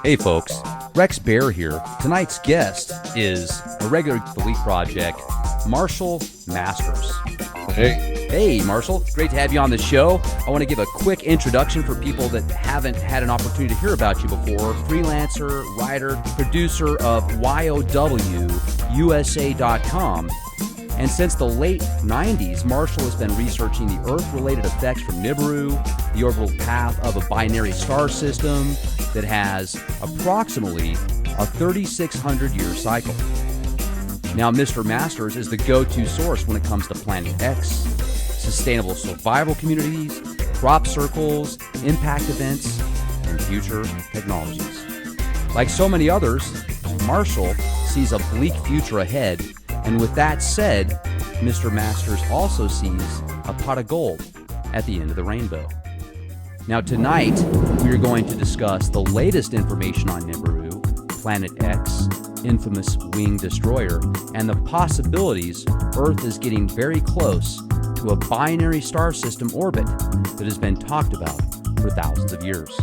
Hey folks, Rex Bear here. Tonight's guest is a regular Elite Project, Marshall Masters. Hey. Hey Marshall, great to have you on the show. I want to give a quick introduction for people that haven't had an opportunity to hear about you before. Freelancer, writer, producer of YOWUSA.com. And since the late 90s, Marshall has been researching the Earth-related effects from Nibiru, the orbital path of a binary star system that has approximately a 3,600-year cycle. Now, Mr. Masters is the go-to source when it comes to Planet X, sustainable survival communities, crop circles, impact events, and future technologies. Like so many others, Marshall sees a bleak future ahead. And with that said, Mr. Masters also sees a pot of gold at the end of the rainbow. Now tonight, we are going to discuss the latest information on Nibiru, Planet X, infamous winged destroyer, and the possibilities Earth is getting very close to a binary star system orbit that has been talked about for thousands of years.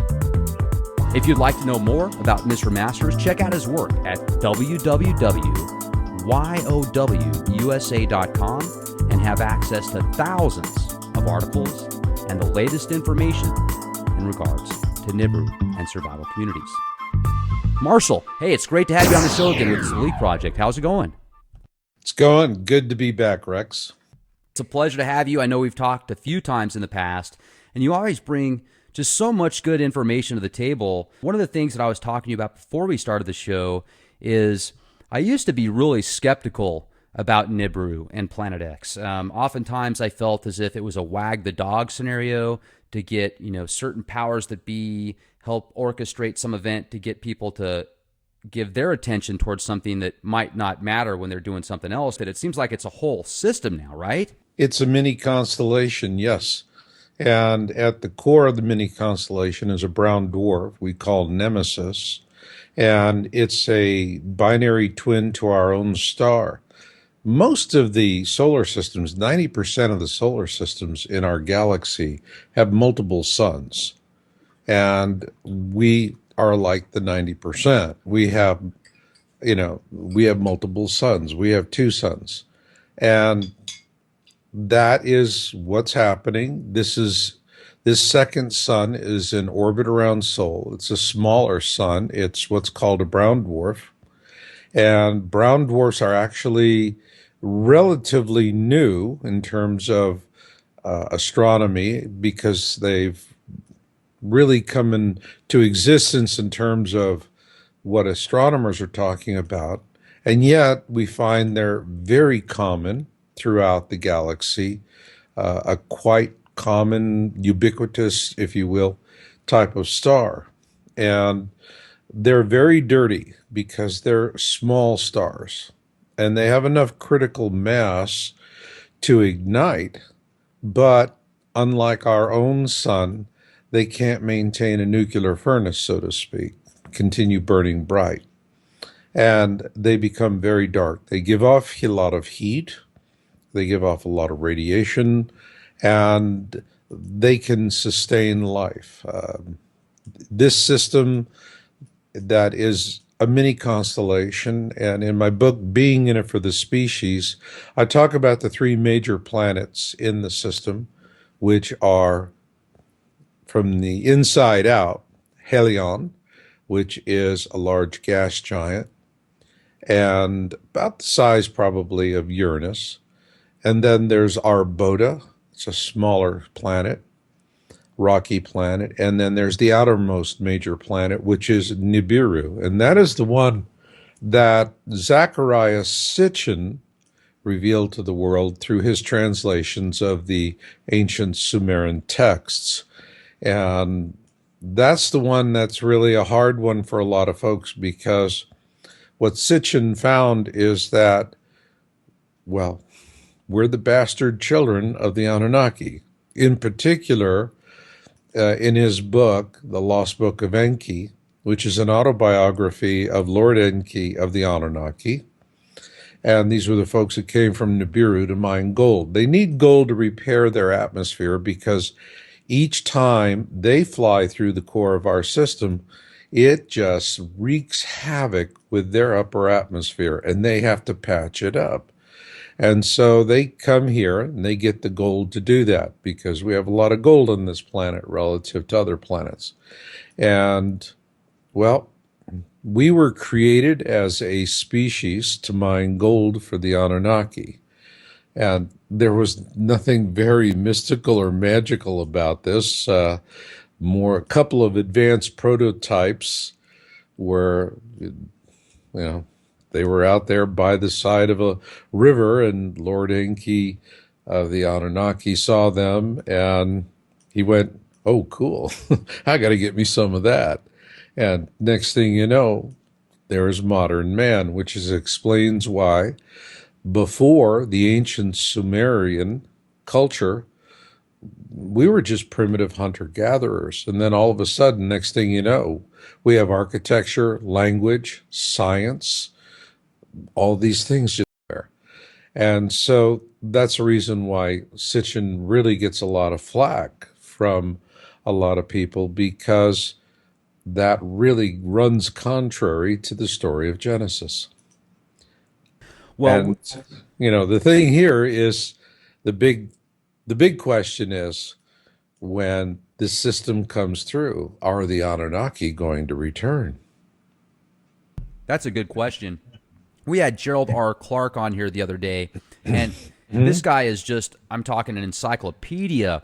If you'd like to know more about Mr. Masters, check out his work at www.YOWUSA.com and have access to thousands of articles and the latest information in regards to Nibiru and survival communities. Marshall, hey, it's great to have you on the show again with this Elite Project. How's it going? It's going. Good to be back, Rex. It's a pleasure to have you. I know we've talked a few times in the past, and you always bring just so much good information to the table. One of the things that I was talking to you about before we started the show is I used to be really skeptical about Nibiru and Planet X. Oftentimes I felt as if it was a wag the dog scenario to get, certain powers that be, help orchestrate some event to get people to give their attention towards something that might not matter when they're doing something else. That it seems like it's a whole system now, right? It's a mini constellation, yes. And at the core of the mini constellation is a brown dwarf we call Nemesis. And it's a binary twin to our own star. Most of the solar systems, 90% of the solar systems in our galaxy have multiple suns. And we are like the 90%. We have multiple suns. We have two suns. And that is what's happening. This second sun is in orbit around Sol. It's a smaller sun. It's what's called a brown dwarf. And brown dwarfs are actually relatively new in terms of astronomy because they've really come into existence in terms of what astronomers are talking about. And yet we find they're very common throughout the galaxy, a quite common, ubiquitous, if you will, type of star. And they're very dirty because they're small stars and they have enough critical mass to ignite, but unlike our own sun, they can't maintain a nuclear furnace, so to speak, continue burning bright. And they become very dark. They give off a lot of heat, they give off a lot of radiation, and they can sustain life. This system that is a mini constellation, and in my book, Being in It for the Species, I talk about the three major planets in the system, which are, from the inside out, Helion, which is a large gas giant, and about the size probably of Uranus. And then there's Arbota. It's a smaller planet, rocky planet. And then there's the outermost major planet, which is Nibiru. And that is the one that Zecharia Sitchin revealed to the world through his translations of the ancient Sumerian texts. And that's the one that's really a hard one for a lot of folks because what Sitchin found is that, well, we're the bastard children of the Anunnaki. In particular, in his book, The Lost Book of Enki, which is an autobiography of Lord Enki of the Anunnaki. And these were the folks that came from Nibiru to mine gold. They need gold to repair their atmosphere because each time they fly through the core of our system, it just wreaks havoc with their upper atmosphere, and they have to patch it up. And so they come here and they get the gold to do that because we have a lot of gold on this planet relative to other planets. And, well, we were created as a species to mine gold for the Anunnaki. And there was nothing very mystical or magical about this. A couple of advanced prototypes were, they were out there by the side of a river, and Lord Enki of the Anunnaki saw them, and he went, "Oh, cool! I got to get me some of that." And next thing you know, there is modern man, which explains why before the ancient Sumerian culture, we were just primitive hunter gatherers. And then all of a sudden, next thing you know, we have architecture, language, science, all these things just there. And so that's the reason why Sitchin really gets a lot of flack from a lot of people, because that really runs contrary to the story of Genesis. Well, And the thing here is the big the big question is, when this system comes through, are the Anunnaki going to return? that's a good question. We had Gerald R. Clark on here the other day, and this guy is just, I'm talking an encyclopedia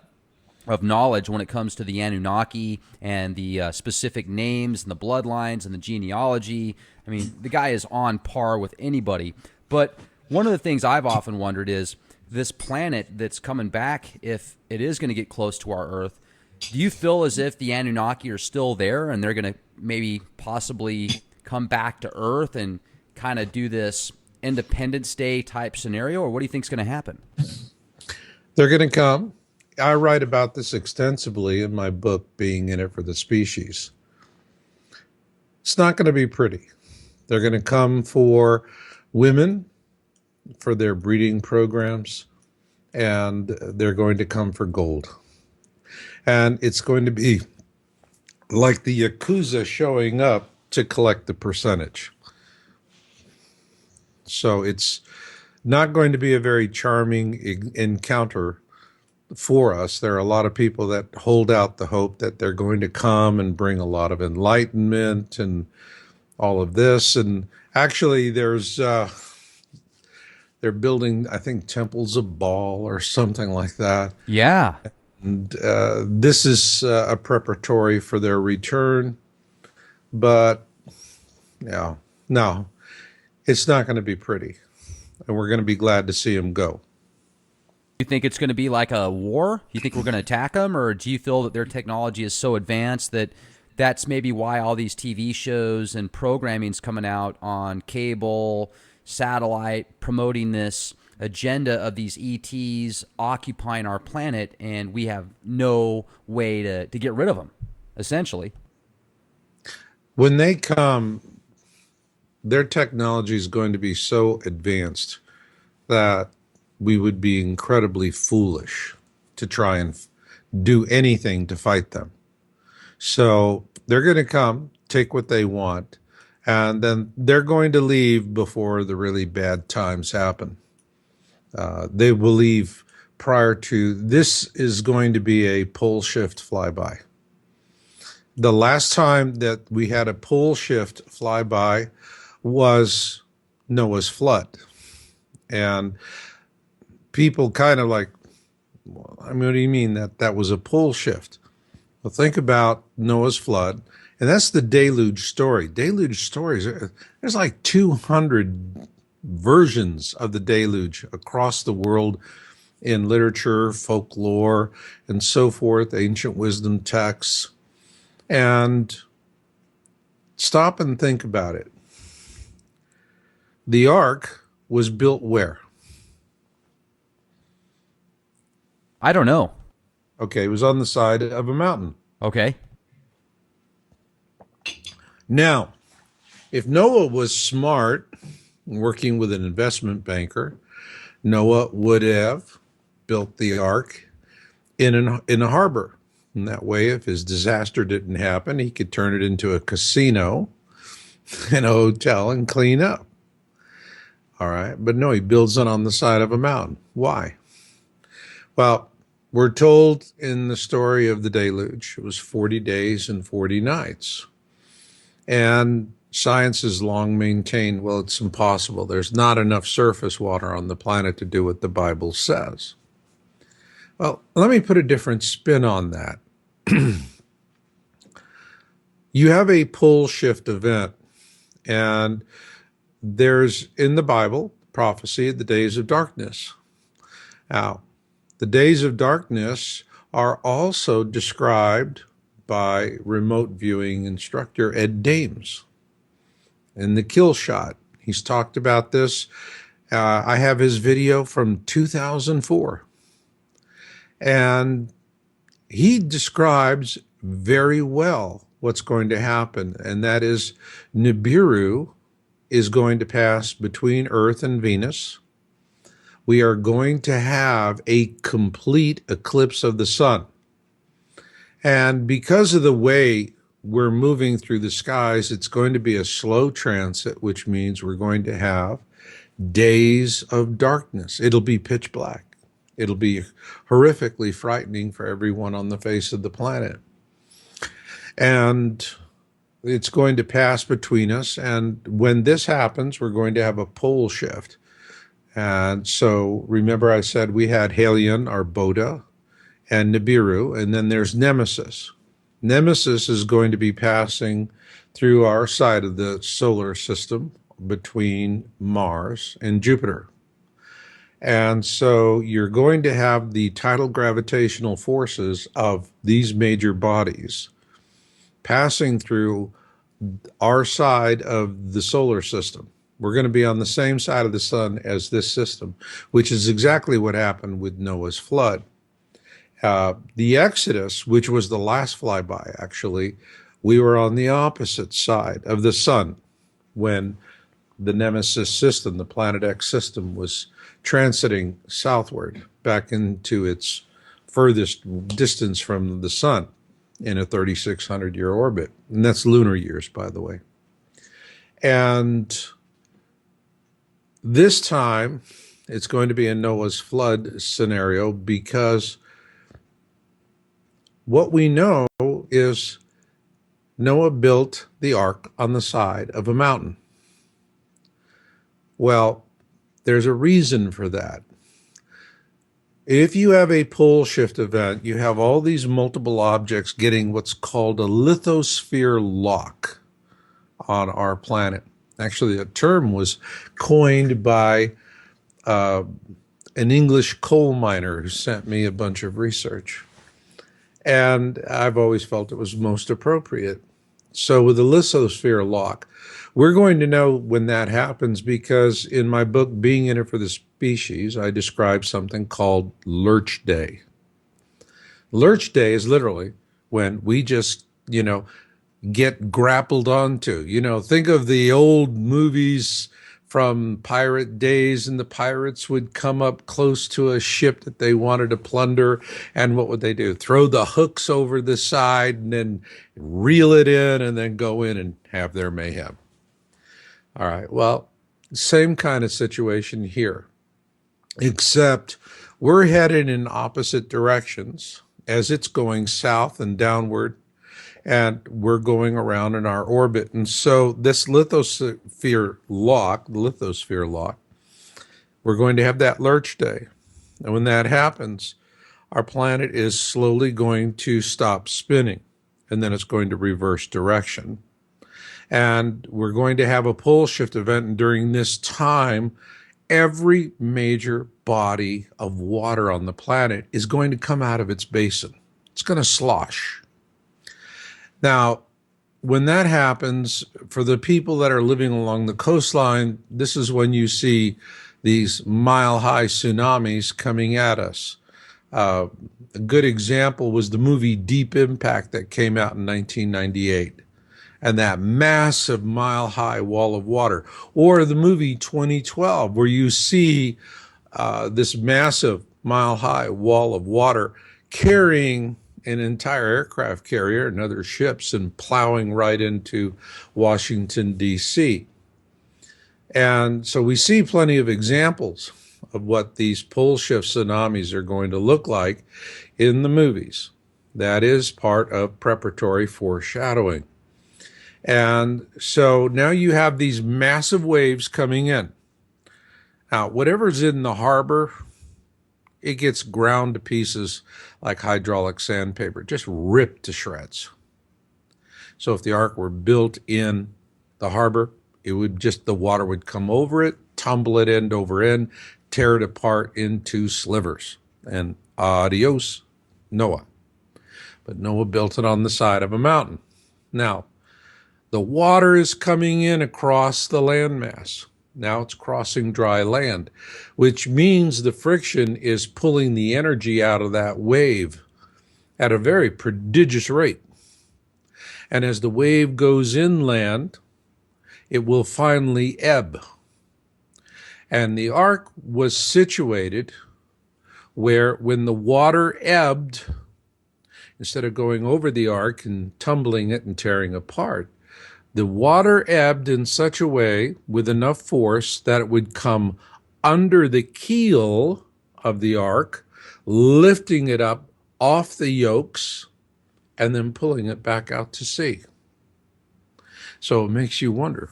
of knowledge when it comes to the Anunnaki and the specific names and the bloodlines and the genealogy. I mean, the guy is on par with anybody. But one of the things I've often wondered is this planet that's coming back, if it is going to get close to our Earth, do you feel as if the Anunnaki are still there and they're going to maybe possibly come back to Earth and kind of do this Independence Day type scenario, or what do you think is going to happen? They're going to come. I write about this extensively in my book, Being in It for the Species. It's not going to be pretty. They're going to come for women, for their breeding programs, and they're going to come for gold. And it's going to be like the Yakuza showing up to collect the percentage. So it's not going to be a very charming encounter for us. There are a lot of people that hold out the hope that they're going to come and bring a lot of enlightenment and all of this. And actually, they're building, I think, temples of Baal or something like that. Yeah. And this is a preparatory for their return. But, yeah, no, it's not going to be pretty. And we're going to be glad to see them go. You think it's going to be like a war? You think we're going to attack them, or do you feel that their technology is so advanced that that's maybe why all these TV shows and programming's coming out on cable, satellite, promoting this agenda of these ETs occupying our planet, and we have no way to get rid of them, essentially? When they come, their technology is going to be so advanced that we would be incredibly foolish to try and do anything to fight them. So they're going to come, take what they want, and then they're going to leave before the really bad times happen. They will leave prior to, this is going to be a pole shift flyby. The last time that we had a pole shift flyby was Noah's flood. And people kind of like, well, I mean, what do you mean that was a pole shift? Well, think about Noah's flood, and that's the deluge story. Deluge stories, there's like 200 versions of the deluge across the world in literature, folklore, and so forth, ancient wisdom texts. And stop and think about it. The ark was built where? I don't know. Okay, it was on the side of a mountain. Okay. Now, if Noah was smart, working with an investment banker, Noah would have built the ark in a harbor. And that way, if his disaster didn't happen, he could turn it into a casino and a hotel and clean up. All right. But no, he builds it on the side of a mountain. Why? Well, we're told in the story of the deluge, it was 40 days and 40 nights. And science has long maintained, well, it's impossible. There's not enough surface water on the planet to do what the Bible says. Well, let me put a different spin on that. You have a pole shift event, and there's in the Bible prophecy the days of darkness. Now, the days of darkness are also described by remote viewing instructor Ed Dames in the Kill Shot. He's talked about this. I have his video from 2004. And he describes very well what's going to happen, and that is Nibiru is going to pass between Earth and Venus. We are going to have a complete eclipse of the sun. And because of the way we're moving through the skies, it's going to be a slow transit, which means we're going to have days of darkness. It'll be pitch black. It'll be horrifically frightening for everyone on the face of the planet. And it's going to pass between us. And when this happens, we're going to have a pole shift. And so remember I said we had Halion, our Boda, and Nibiru, and then there's Nemesis. Nemesis is going to be passing through our side of the solar system between Mars and Jupiter. And so you're going to have the tidal gravitational forces of these major bodies passing through our side of the solar system. We're going to be on the same side of the sun as this system, which is exactly what happened with Noah's flood. The Exodus, which was the last flyby, actually, we were on the opposite side of the sun when the Nemesis system, the Planet X system, was transiting southward back into its furthest distance from the sun in a 3,600-year orbit. And that's lunar years, by the way. And this time, it's going to be a Noah's flood scenario because what we know is Noah built the ark on the side of a mountain. Well, there's a reason for that. If you have a pole shift event, you have all these multiple objects getting what's called a lithosphere lock on our planet. Actually, a term was coined by an English coal miner who sent me a bunch of research. And I've always felt it was most appropriate. So with the lithosphere lock, we're going to know when that happens because in my book, Being in It for the Species, I describe something called Lurch Day. Lurch Day is literally when we just, get grappled onto. Think of the old movies from pirate days, and the pirates would come up close to a ship that they wanted to plunder, and what would they do? Throw the hooks over the side and then reel it in and then go in and have their mayhem. All right, well, same kind of situation here, except we're headed in opposite directions as it's going south and downward, and we're going around in our orbit. And so this lithosphere lock, we're going to have that lurch day. And when that happens, our planet is slowly going to stop spinning, and then it's going to reverse direction. And we're going to have a pole shift event. And during this time, every major body of water on the planet is going to come out of its basin. It's going to slosh. Now, when that happens, for the people that are living along the coastline, this is when you see these mile-high tsunamis coming at us. A good example was the movie Deep Impact that came out in 1998. And that massive mile-high wall of water. Or the movie 2012, where you see this massive mile-high wall of water carrying an entire aircraft carrier and other ships and plowing right into Washington, D.C. And so we see plenty of examples of what these pole shift tsunamis are going to look like in the movies. That is part of preparatory foreshadowing. And so now you have these massive waves coming in. Now, whatever's in the harbor, it gets ground to pieces like hydraulic sandpaper, just ripped to shreds. So if the ark were built in the harbor, it would just, the water would come over it, tumble it end over end, tear it apart into slivers. And adios, Noah. But Noah built it on the side of a mountain. Now, the water is coming in across the landmass. Now it's crossing dry land, which means the friction is pulling the energy out of that wave at a very prodigious rate. And as the wave goes inland, it will finally ebb. And the ark was situated where when the water ebbed, instead of going over the ark and tumbling it and tearing apart, the water ebbed in such a way with enough force that it would come under the keel of the ark, lifting it up off the yokes and then pulling it back out to sea. So it makes you wonder,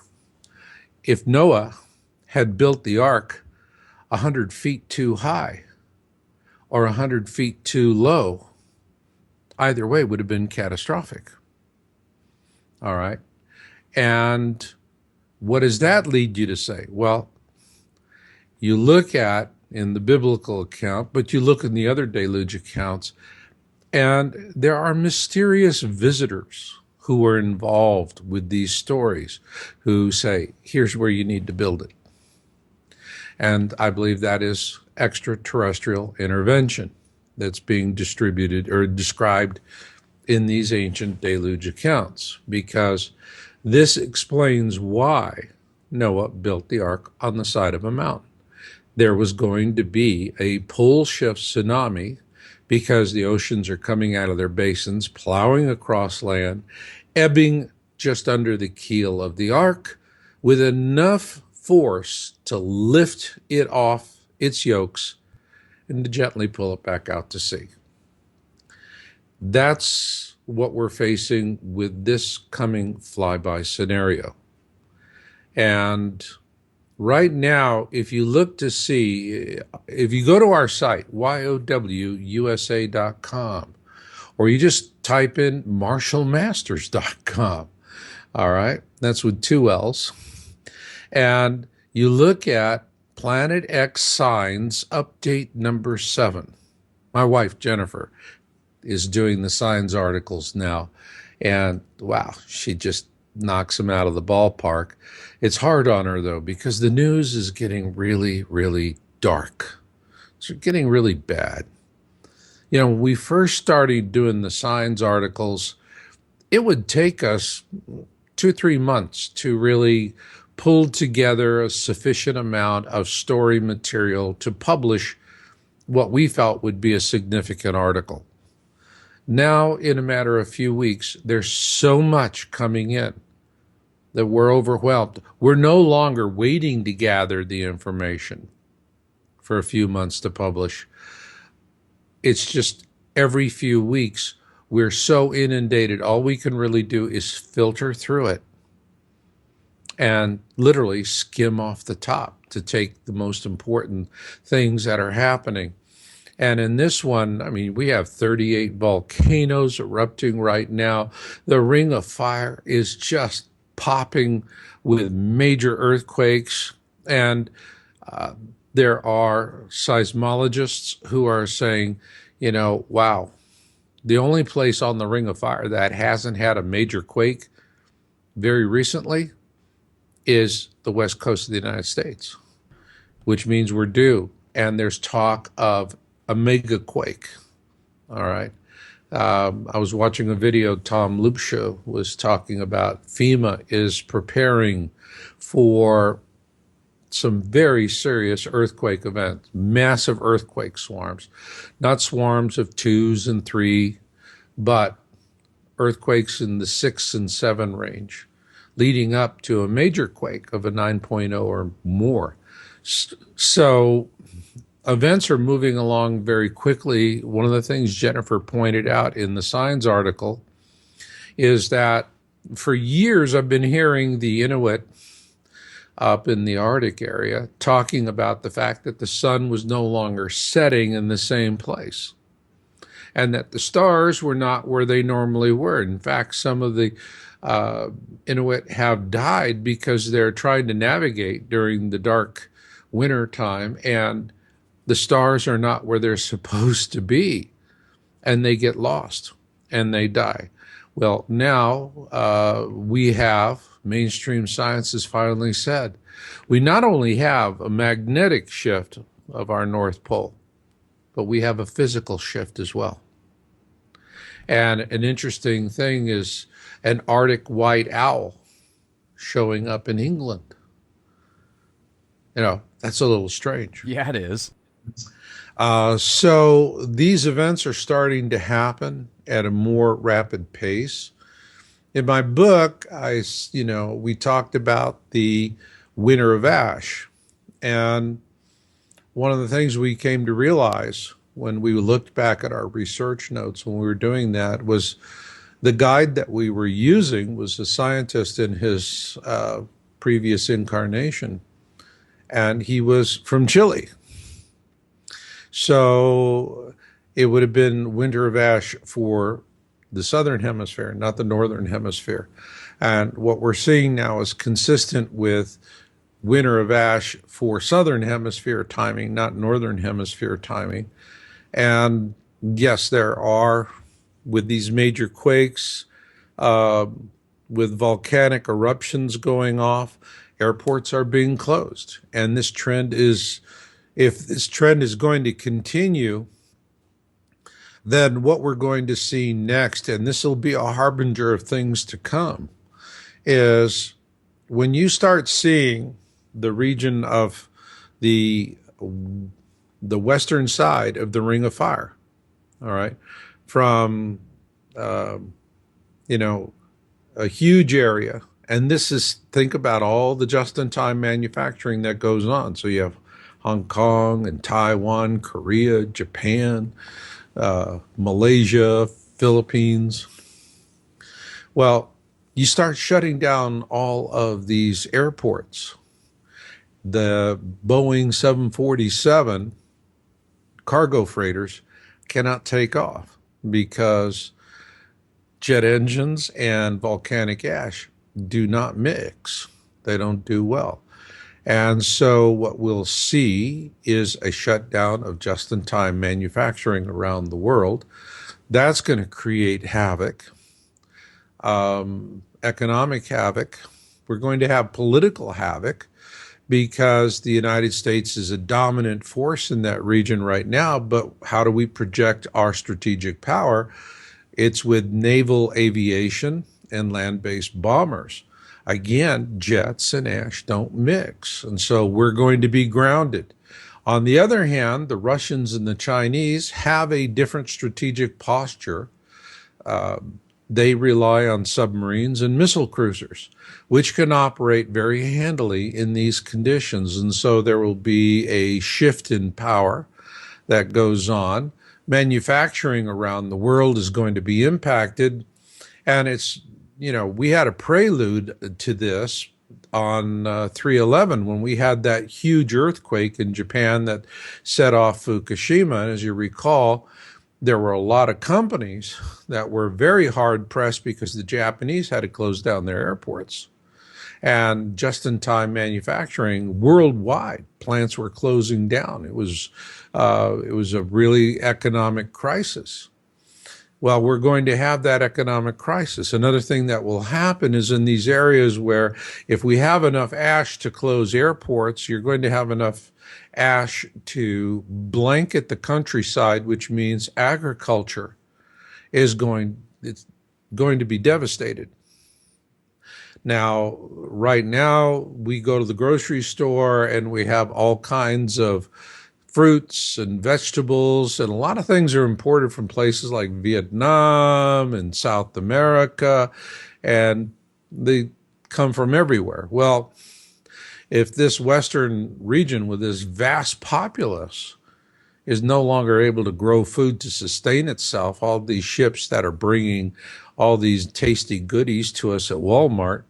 if Noah had built the ark 100 feet too high or 100 feet too low, either way would have been catastrophic. All right. And what does that lead you to say? Well, you look at in the biblical account, but you look in the other deluge accounts, and there are mysterious visitors who are involved with these stories who say, here's where you need to build it. And I believe that is extraterrestrial intervention that's being distributed or described in these ancient deluge accounts, because this explains why Noah built the ark on the side of a mountain. There was going to be a pole shift tsunami because the oceans are coming out of their basins, plowing across land, ebbing just under the keel of the ark with enough force to lift it off its yokes and to gently pull it back out to sea. That's what we're facing with this coming flyby scenario. And right now, if you look to see, if you go to our site, yowusa.com, or you just type in marshallmasters.com, all right, that's with 2 L's, and you look at Planet X Signs Update number 7. My wife, Jennifer, is doing the signs articles now. And wow, she just knocks them out of the ballpark. It's hard on her, though, because the news is getting really, really dark. It's getting really bad. You know, when we first started doing the signs articles, it would take us 2-3 months to really pull together a sufficient amount of story material to publish what we felt would be a significant article. Now, in a matter of a few weeks, there's so much coming in that we're overwhelmed. We're no longer waiting to gather the information for a few months to publish. It's just every few weeks, we're so inundated. All we can really do is filter through it and literally skim off the top to take the most important things that are happening. And in this one, I mean, we have 38 volcanoes erupting right now. The Ring of Fire is just popping with major earthquakes. And there are seismologists who are saying, you know, wow, the only place on the Ring of Fire that hasn't had a major quake very recently is the west coast of the United States, which means we're due. And there's talk of a mega quake. All right. I was watching a video Tom Lubshaw was talking about. FEMA is preparing for some very serious earthquake events, massive earthquake swarms, not swarms of 2s and 3, but earthquakes in the 6 and 7 range, leading up to a major quake of a 9.0 or more. So events are moving along very quickly. One of the things Jennifer pointed out in the Signs article is that for years I've been hearing the Inuit up in the Arctic area talking about the fact that the sun was no longer setting in the same place and that the stars were not where they normally were. In fact, some of the Inuit have died because they're trying to navigate during the dark winter time and the stars are not where they're supposed to be and they get lost and they die. Well, now we have, mainstream science has finally said, we not only have a magnetic shift of our North Pole, but we have a physical shift as well. And an interesting thing is an Arctic white owl showing up in England. You know, that's a little strange. Yeah, it is. So these events are starting to happen at a more rapid pace. In my book, we talked about the winter of ash. And one of the things we came to realize when we looked back at our research notes when we were doing that was the guide that we were using was a scientist in his previous incarnation, and he was from Chile. So it would have been winter of ash for the southern hemisphere, not the northern hemisphere. And what we're seeing now is consistent with winter of ash for southern hemisphere timing, not northern hemisphere timing. And yes, there are, with these major quakes, with volcanic eruptions going off, airports are being closed. And this trend is, if this trend is going to continue, then what we're going to see next, and this will be a harbinger of things to come, is when you start seeing the region of the western side of the Ring of Fire, all right, from, a huge area. And this is, think about all the just-in-time manufacturing that goes on. So you have Hong Kong and Taiwan, Korea, Japan, Malaysia, Philippines. Well, you start shutting down all of these airports. The Boeing 747 cargo freighters cannot take off because jet engines and volcanic ash do not mix. They don't do well. And so what we'll see is a shutdown of just-in-time manufacturing around the world. That's going to create havoc, economic havoc. We're going to have political havoc because the United States is a dominant force in that region right now. But how do we project our strategic power? It's with naval aviation and land-based bombers. Again, jets and ash don't mix, and so we're going to be grounded. On the other hand, the Russians and the Chinese have a different strategic posture. They rely on submarines and missile cruisers, which can operate very handily in these conditions, and so there will be a shift in power that goes on. Manufacturing around the world is going to be impacted, and it's, we had a prelude to this on 3/11 when we had that huge earthquake in Japan that set off Fukushima. And as you recall, there were a lot of companies that were very hard pressed because the Japanese had to close down their airports. And just-in-time manufacturing worldwide, plants were closing down. It was a really economic crisis. Well, we're going to have that economic crisis. Another thing that will happen is in these areas where if we have enough ash to close airports, you're going to have enough ash to blanket the countryside, which means agriculture is going to be devastated. Now, right now, we go to the grocery store and we have all kinds of fruits and vegetables, and a lot of things are imported from places like Vietnam and South America, and they come from everywhere. Well, if this Western region with this vast populace is no longer able to grow food to sustain itself, all these ships that are bringing all these tasty goodies to us at Walmart,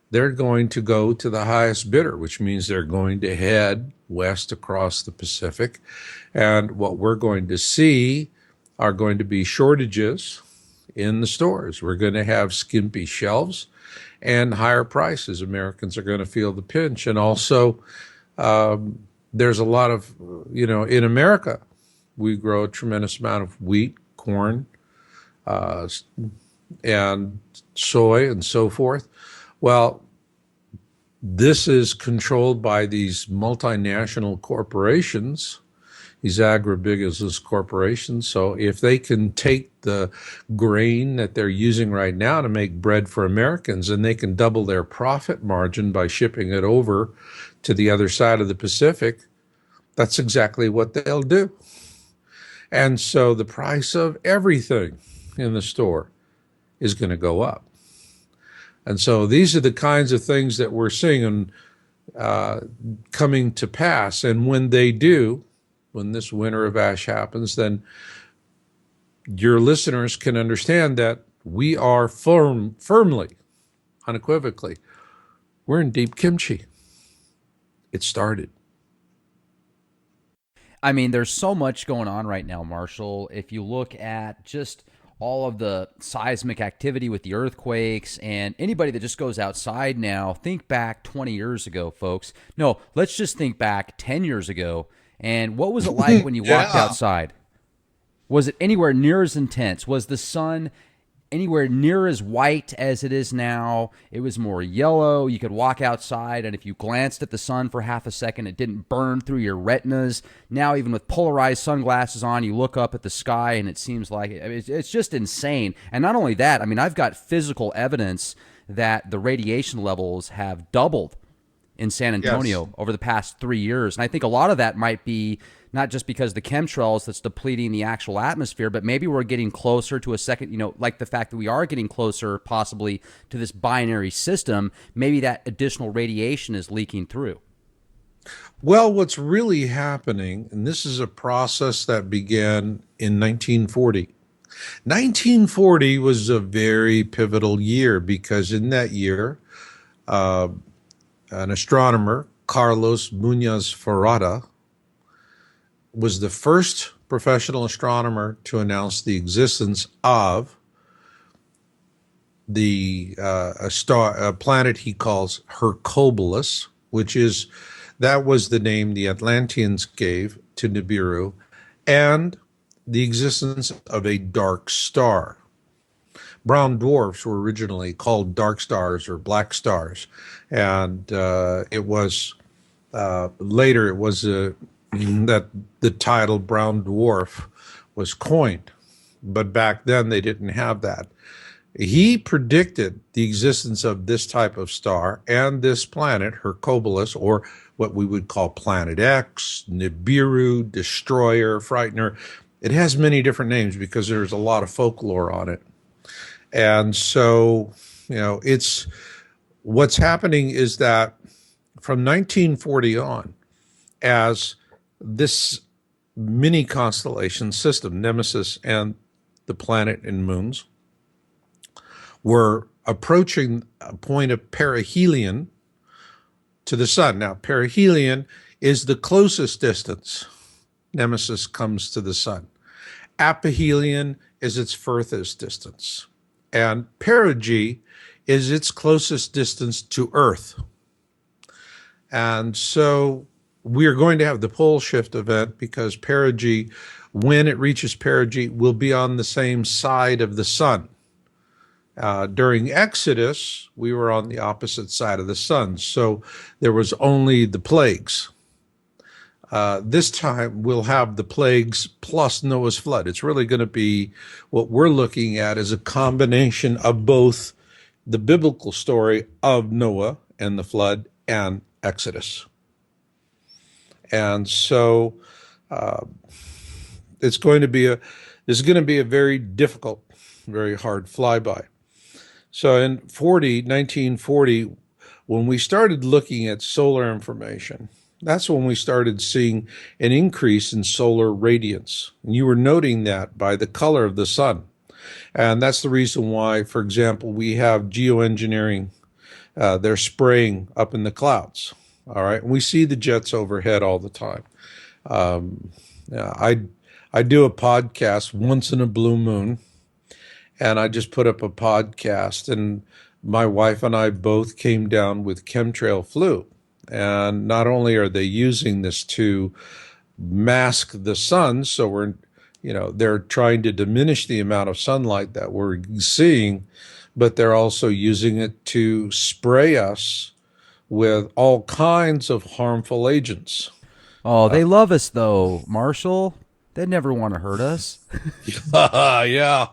they're going to go to the highest bidder, which means they're going to head west across the Pacific. And what we're going to see are going to be shortages in the stores. We're going to have skimpy shelves and higher prices. Americans are going to feel the pinch. And also, there's a lot of, in America, we grow a tremendous amount of wheat, corn, and soy and so forth. Well, this is controlled by these multinational corporations, these agribusiness corporations. So if they can take the grain that they're using right now to make bread for Americans, and they can double their profit margin by shipping it over to the other side of the Pacific, that's exactly what they'll do. And so the price of everything in the store is going to go up. And so these are the kinds of things that we're seeing coming to pass. And when they do, when this winter of ash happens, then your listeners can understand that we are firmly, unequivocally, we're in deep kimchi. It started. I mean, there's so much going on right now, Marshall. If you look at just all of the seismic activity with the earthquakes, and anybody that just goes outside now, think back 20 years ago, folks. No, let's just think back 10 years ago. And what was it like when you walked outside? Was it anywhere near as intense? Was the sun anywhere near as white as it is now? It was more yellow. You could walk outside, and if you glanced at the sun for half a second, it didn't burn through your retinas. Now, even with polarized sunglasses on, you look up at the sky, and it seems like it's just insane. And not only that, I mean, I've got physical evidence that the radiation levels have doubled in San Antonio over the past 3 years. And I think a lot of that might be not just because the chemtrails that's depleting the actual atmosphere, but maybe we're getting closer to a second, like the fact that we are getting closer possibly to this binary system. Maybe that additional radiation is leaking through. Well, what's really happening, and this is a process that began in 1940. 1940 was a very pivotal year because in that year, an astronomer, Carlos Muñoz Ferrada, was the first professional astronomer to announce the existence of a planet he calls Hercules, that was the name the Atlanteans gave to Nibiru, and the existence of a dark star. Brown dwarfs were originally called dark stars or black stars, and it was later that the title brown dwarf was coined, but back then they didn't have that. He predicted the existence of this type of star and this planet, Hercules, or what we would call Planet X, Nibiru, Destroyer, Frightener. It has many different names because there's a lot of folklore on it. And so, it's what's happening is that from 1940 on, as this mini constellation system, Nemesis and the planet and moons, were approaching a point of perihelion to the sun. Now, perihelion is the closest distance Nemesis comes to the sun. Aphelion is its furthest distance. And perigee is its closest distance to Earth. And so we are going to have the pole shift event because perigee, when it reaches perigee, will be on the same side of the sun. During Exodus, we were on the opposite side of the sun, so there was only the plagues. This time, we'll have the plagues plus Noah's flood. It's really going to be what we're looking at is a combination of both the biblical story of Noah and the flood and Exodus. And so It's going to be a It's going to be a very difficult, very hard flyby. So in 1940, when we started looking at solar information, that's when we started seeing an increase in solar radiance. And you were noting that by the color of the sun. And that's the reason why, for example, we have geoengineering. They're spraying up in the clouds. All right. And we see the jets overhead all the time. Yeah, I do a podcast once in a blue moon, and I just put up a podcast, and my wife and I both came down with chemtrail flu. And not only are they using this to mask the sun, so they're trying to diminish the amount of sunlight that we're seeing, but they're also using it to spray us with all kinds of harmful agents. Oh, they love us though, Marshall. They never want to hurt us. Yeah.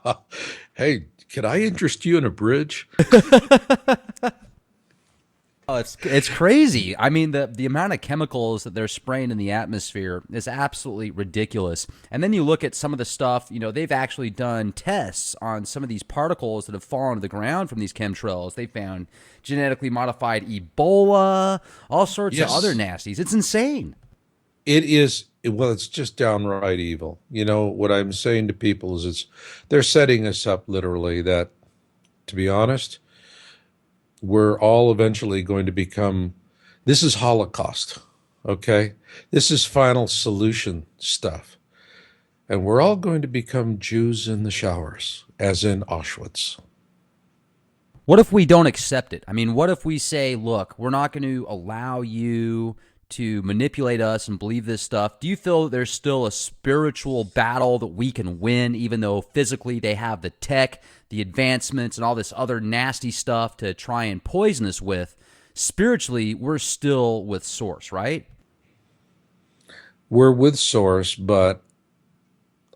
Hey, can I interest you in a bridge? Oh, it's crazy. I mean, the amount of chemicals that they're spraying in the atmosphere is absolutely ridiculous. And then you look at some of the stuff, they've actually done tests on some of these particles that have fallen to the ground from these chemtrails. They found genetically modified Ebola, all sorts of other Yes. nasties. It's insane. It is, well, it's just downright evil. What I'm saying to people is they're setting us up literally that, to be honest, we're all eventually going to become, this is Holocaust, okay? This is final solution stuff. And we're all going to become Jews in the showers, as in Auschwitz. What if we don't accept it? I mean, what if we say, look, we're not going to allow you to manipulate us and believe this stuff? Do you feel there's still a spiritual battle that we can win, even though physically they have the tech, the advancements, and all this other nasty stuff to try and poison us with? Spiritually, we're still with Source, right? We're with Source, but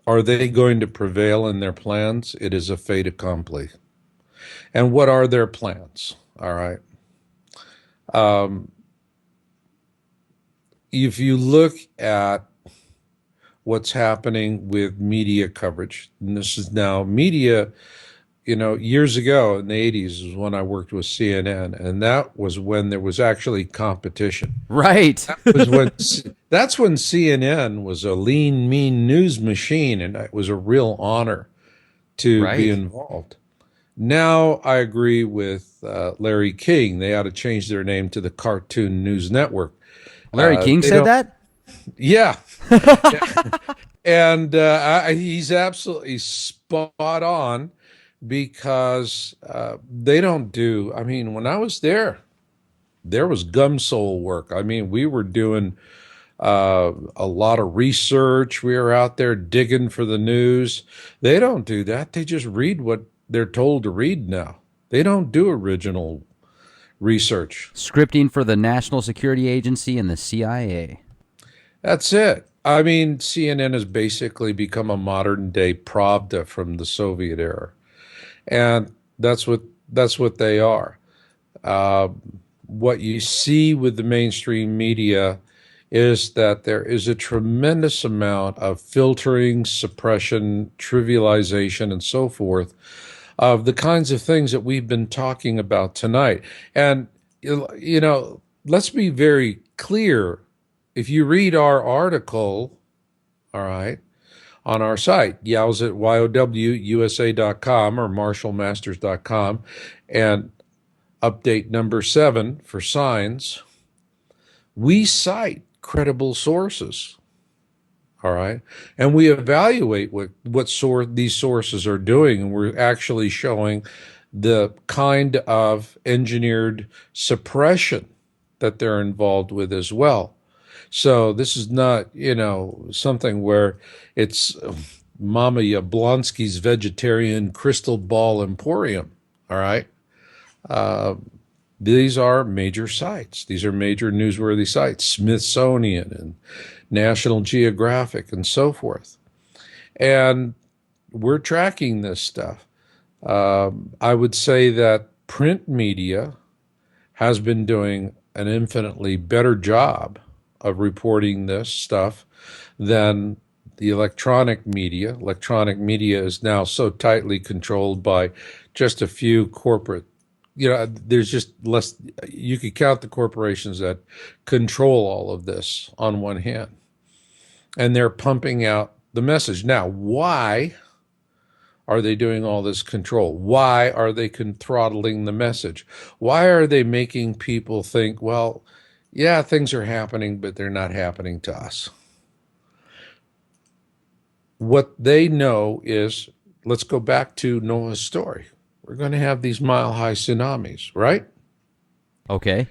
are they going to prevail in their plans? It is a fait accompli. And what are their plans? All right. If you look at what's happening with media coverage, and this is now media, years ago in the 80s was when I worked with CNN, and that was when there was actually competition. Right. Was when That's when CNN was a lean, mean news machine, and it was a real honor to be Right. involved. Now I agree with Larry King. They ought to change their name to the Cartoon News Network. Larry King They said don't. that? Yeah, and he's absolutely spot on because they don't do. I mean, when I was there was gum sole work. I mean, we were doing a lot of research. We were out there digging for the news. They don't do that. They just read what they're told to read now. They don't do original research. Scripting for the National Security Agency and the CIA. That's it. I mean, CNN has basically become a modern day Pravda from the Soviet era, and that's what they are. Uh, what you see with the mainstream media is that there is a tremendous amount of filtering, suppression, trivialization, and so forth of the kinds of things that we've been talking about tonight. And, let's be very clear. If you read our article, all right, on our site, yowsusa.com or marshallmasters.com, and update number 7 for signs, we cite credible sources. All right. And we evaluate what these sources are doing. And we're actually showing the kind of engineered suppression that they're involved with as well. So this is not, something where it's Mama Yablonsky's vegetarian crystal ball emporium. All right. These are major sites. These are major newsworthy sites, Smithsonian and National Geographic and so forth. And we're tracking this stuff. I would say that print media has been doing an infinitely better job, of reporting this stuff than the electronic media. Electronic media is now so tightly controlled by just a few corporate, there's just less, you could count the corporations that control all of this on one hand. And they're pumping out the message. Now, why are they doing all this control? Why are they throttling the message? Why are they making people think, well, yeah, things are happening, but they're not happening to us? What they know is, let's go back to Noah's story. We're going to have these mile-high tsunamis, right? Okay.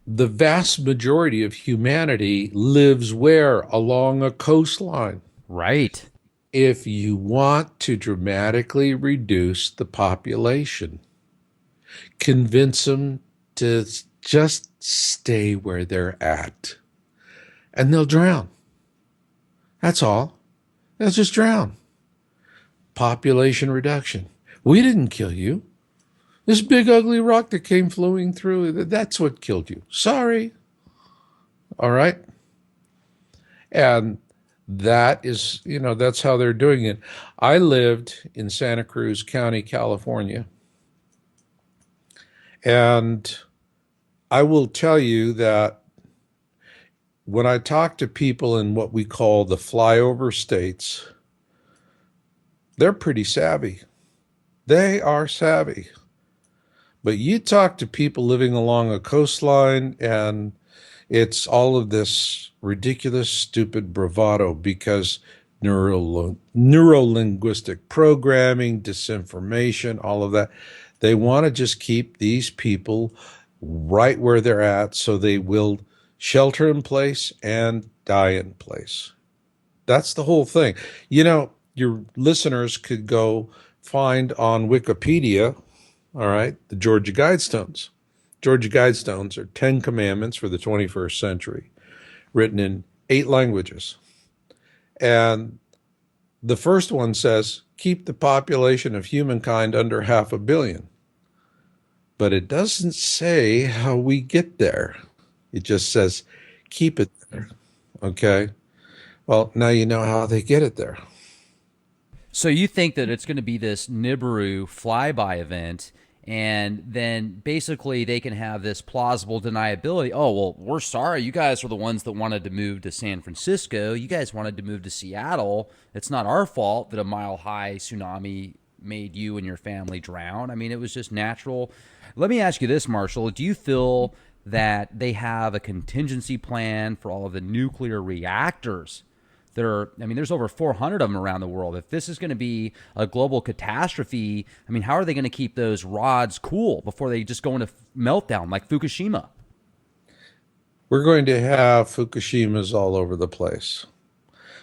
The vast majority of humanity lives where? Along a coastline. Right. If you want to dramatically reduce the population, convince them to just stay where they're at, and they'll drown. That's all. They'll just drown. Population reduction. We didn't kill you. This big ugly rock that came flowing through, that's what killed you. Sorry. All right? And that is, that's how they're doing it. I lived in Santa Cruz County, California. And I will tell you that when I talk to people in what we call the flyover states, they're pretty savvy. They are savvy. But you talk to people living along a coastline, and it's all of this ridiculous, stupid bravado because neurolinguistic programming, disinformation, all of that. They want to just keep these people right where they're at so they will shelter in place and die in place. That's the whole thing. Your listeners could go find on Wikipedia, all right, the Georgia Guidestones. Georgia Guidestones are 10 commandments for the 21st century, written in 8 languages. And the first one says, keep the population of humankind under 500 million. But it doesn't say how we get there. It just says, keep it there. Okay? Well, now you know how they get it there. So you think that it's going to be this Nibiru flyby event, and then basically they can have this plausible deniability. Oh, well, we're sorry. You guys are the ones that wanted to move to San Francisco. You guys wanted to move to Seattle. It's not our fault that a mile-high tsunami made you and your family drown. I mean, it was just natural. Let me ask you this, Marshall. Do you feel that they have a contingency plan for all of the nuclear reactors that are, there's over 400 of them around the world. If this is going to be a global catastrophe, how are they going to keep those rods cool before they just go into meltdown like Fukushima? We're going to have Fukushimas all over the place.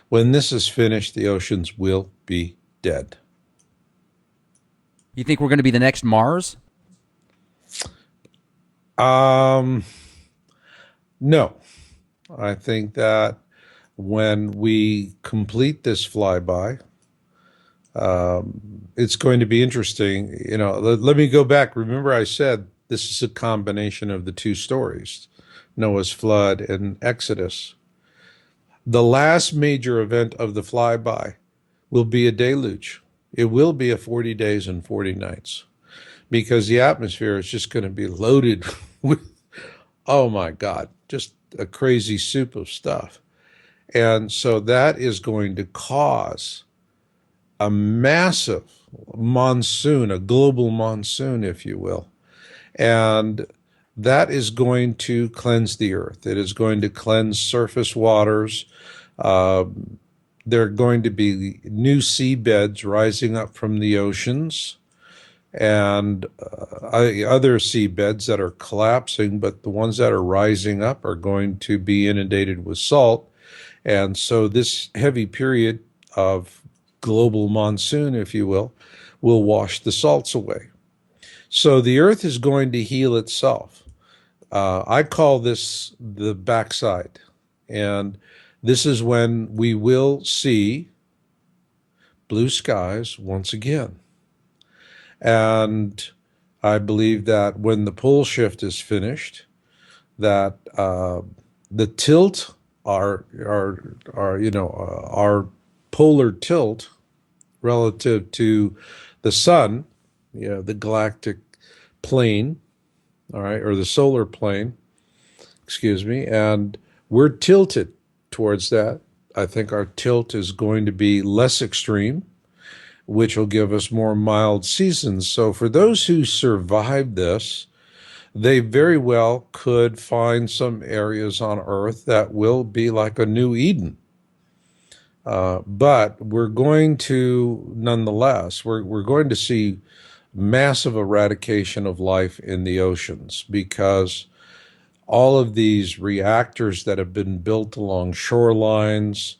When this is finished, the oceans will be dead. You think we're going to be the next Mars? No. I think that when we complete this flyby, it's going to be interesting. Let me go back. Remember I said this is a combination of the 2 stories, Noah's flood and Exodus. The last major event of the flyby will be a deluge. It will be a 40 days and 40 nights because the atmosphere is just going to be loaded with, oh my God, just a crazy soup of stuff. And so that is going to cause a massive monsoon, a global monsoon, if you will. And that is going to cleanse the earth. It is going to cleanse surface waters. There are going to be new seabeds rising up from the oceans and other seabeds that are collapsing, but the ones that are rising up are going to be inundated with salt. And so this heavy period of global monsoon, if you will wash the salts away. So the earth is going to heal itself. I call this the backside. And this is when we will see blue skies once again. And I believe that when the pole shift is finished, that the tilt, our polar tilt relative to the sun, the galactic plane, all right, or the solar plane, excuse me, and we're tilted towards that. I think our tilt is going to be less extreme, which will give us more mild seasons. So for those who survive this, they very well could find some areas on Earth that will be like a new Eden. But we're going to, nonetheless, we're going to see massive eradication of life in the oceans because all of these reactors that have been built along shorelines,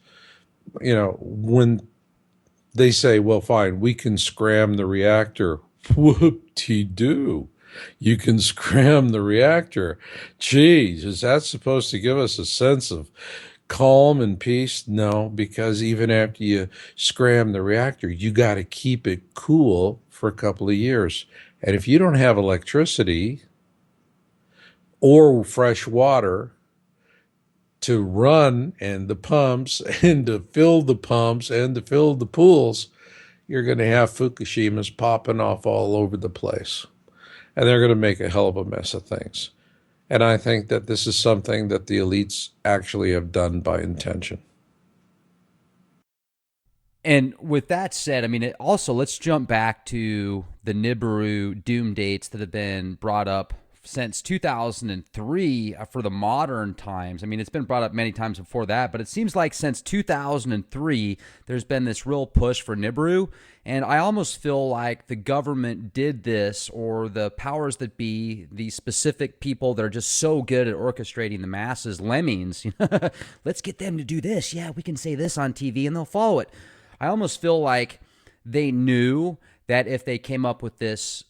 when they say, well, fine, we can scram the reactor. Whoop-de-doo. You can scram the reactor. Geez, is that supposed to give us a sense of calm and peace? No, because even after you scram the reactor, you got to keep it cool for a couple of years. And if you don't have electricity or fresh water to run and the pumps and to fill the pumps and to fill the pools, you're going to have Fukushimas popping off all over the place. And they're going to make a hell of a mess of things. And I think that this is something that the elites actually have done by intention. And with that said, I mean, also let's jump back to the Nibiru doom dates that have been brought up since 2003 for the modern times. I mean, it's been brought up many times before that, but it seems like since 2003, there's been this real push for Nibiru. And I almost feel like the government did this, or the powers that be, the specific people that are just so good at orchestrating the masses, lemmings. Let's get them to do this. Yeah, we can say this on TV and they'll follow it. I almost feel like they knew that if they came up with this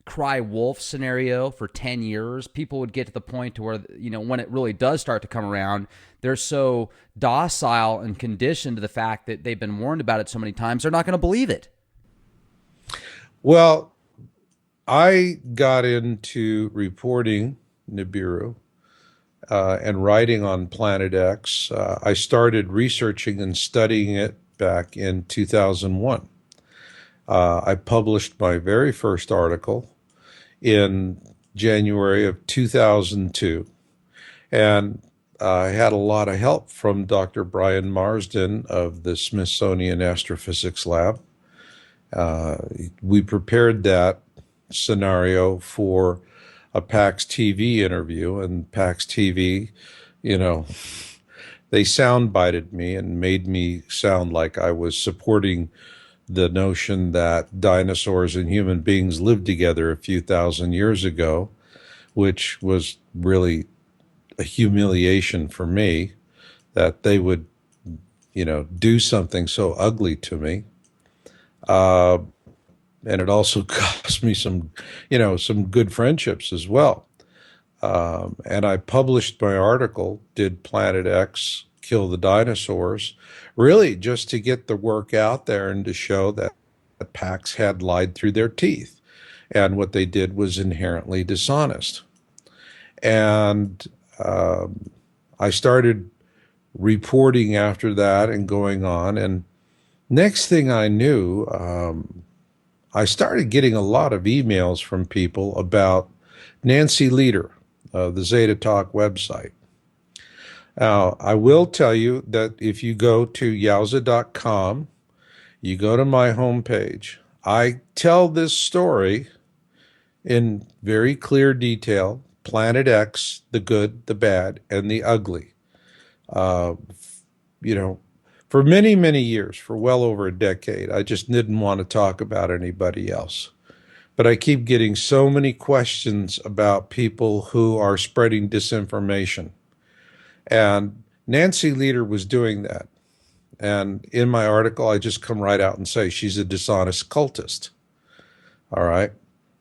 cry wolf scenario for 10 years, people would get to the point to where, when it really does start to come around, they're so docile and conditioned to the fact that they've been warned about it so many times, they're not going to believe it. Well, I got into reporting Nibiru and writing on Planet X. I started researching and studying it back in 2001. I published my very first article in January of 2002. And I had a lot of help from Dr. Brian Marsden of the Smithsonian Astrophysics Lab. We prepared that scenario for a PAX TV interview, and PAX TV, they soundbited me and made me sound like I was supporting the notion that dinosaurs and human beings lived together a few thousand years ago, which was really a humiliation for me that they would, do something so ugly to me. And it also cost me some good friendships as well. And I published my article, Did Planet X Kill the Dinosaurs? Really just to get the work out there and to show that PAX had lied through their teeth. And what they did was inherently dishonest. And I started reporting after that and going on. And next thing I knew, I started getting a lot of emails from people about Nancy Leader, the Zeta Talk website. Now, I will tell you that if you go to yowza.com, you go to my homepage, I tell this story in very clear detail: Planet X, the good, the bad, and the ugly. For many, many years, for well over a decade, I just didn't want to talk about anybody else. But I keep getting so many questions about people who are spreading disinformation. And Nancy Leader was doing that. And in my article, I just come right out and say she's a dishonest cultist. All right.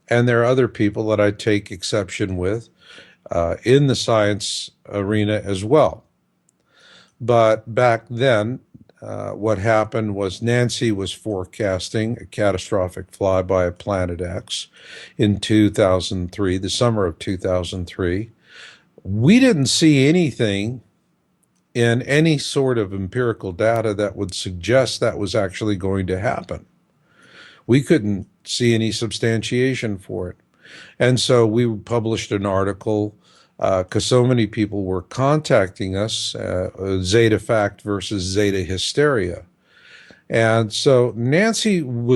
And there are other people that I take exception with in the science arena as well. But back then, what happened was Nancy was forecasting a catastrophic flyby of Planet X in 2003, the summer of 2003. We didn't see anything in any sort of empirical data that would suggest that was actually going to happen. We couldn't see any substantiation for it. And so we published an article because so many people were contacting us, Zeta fact versus Zeta hysteria. And so Nancy Leader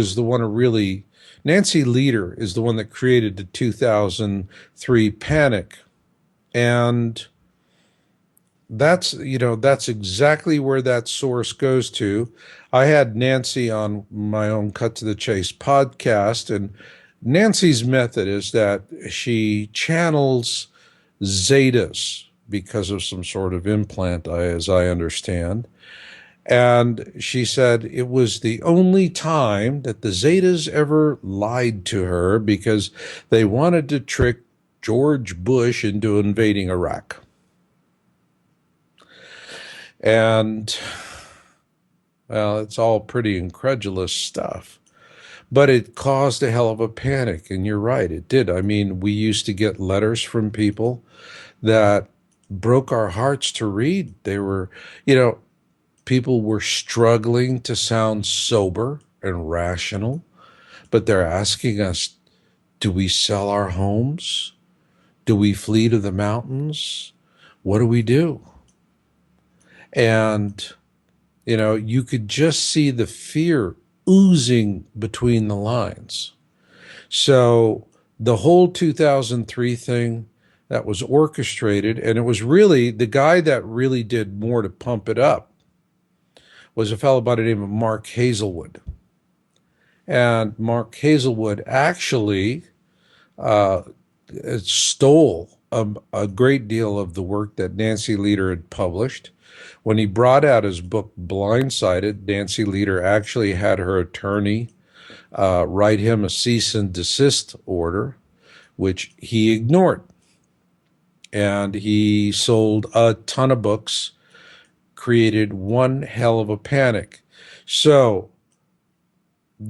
is the one that created the 2003 panic. And that's exactly where that source goes to. I had Nancy on my own Cut to the Chase podcast, and Nancy's method is that she channels zetas because of some sort of implant, as I understand. And she said it was the only time that the zetas ever lied to her because they wanted to trick George Bush into invading Iraq. And, well, it's all pretty incredulous stuff. But it caused a hell of a panic. And you're right, it did. I mean, we used to get letters from people that broke our hearts to read. They were, people were struggling to sound sober and rational, but they're asking us, do we sell our homes? Do we flee to the mountains? What do we do? And, you could just see the fear oozing between the lines. So the whole 2003 thing that was orchestrated, and it was really the guy that really did more to pump it up was a fellow by the name of Mark Hazelwood. And Mark Hazelwood actually stole a great deal of the work that Nancy Leader had published. When he brought out his book Blindsided, Nancy Leader actually had her attorney write him a cease and desist order, which he ignored. And he sold a ton of books, created one hell of a panic. So,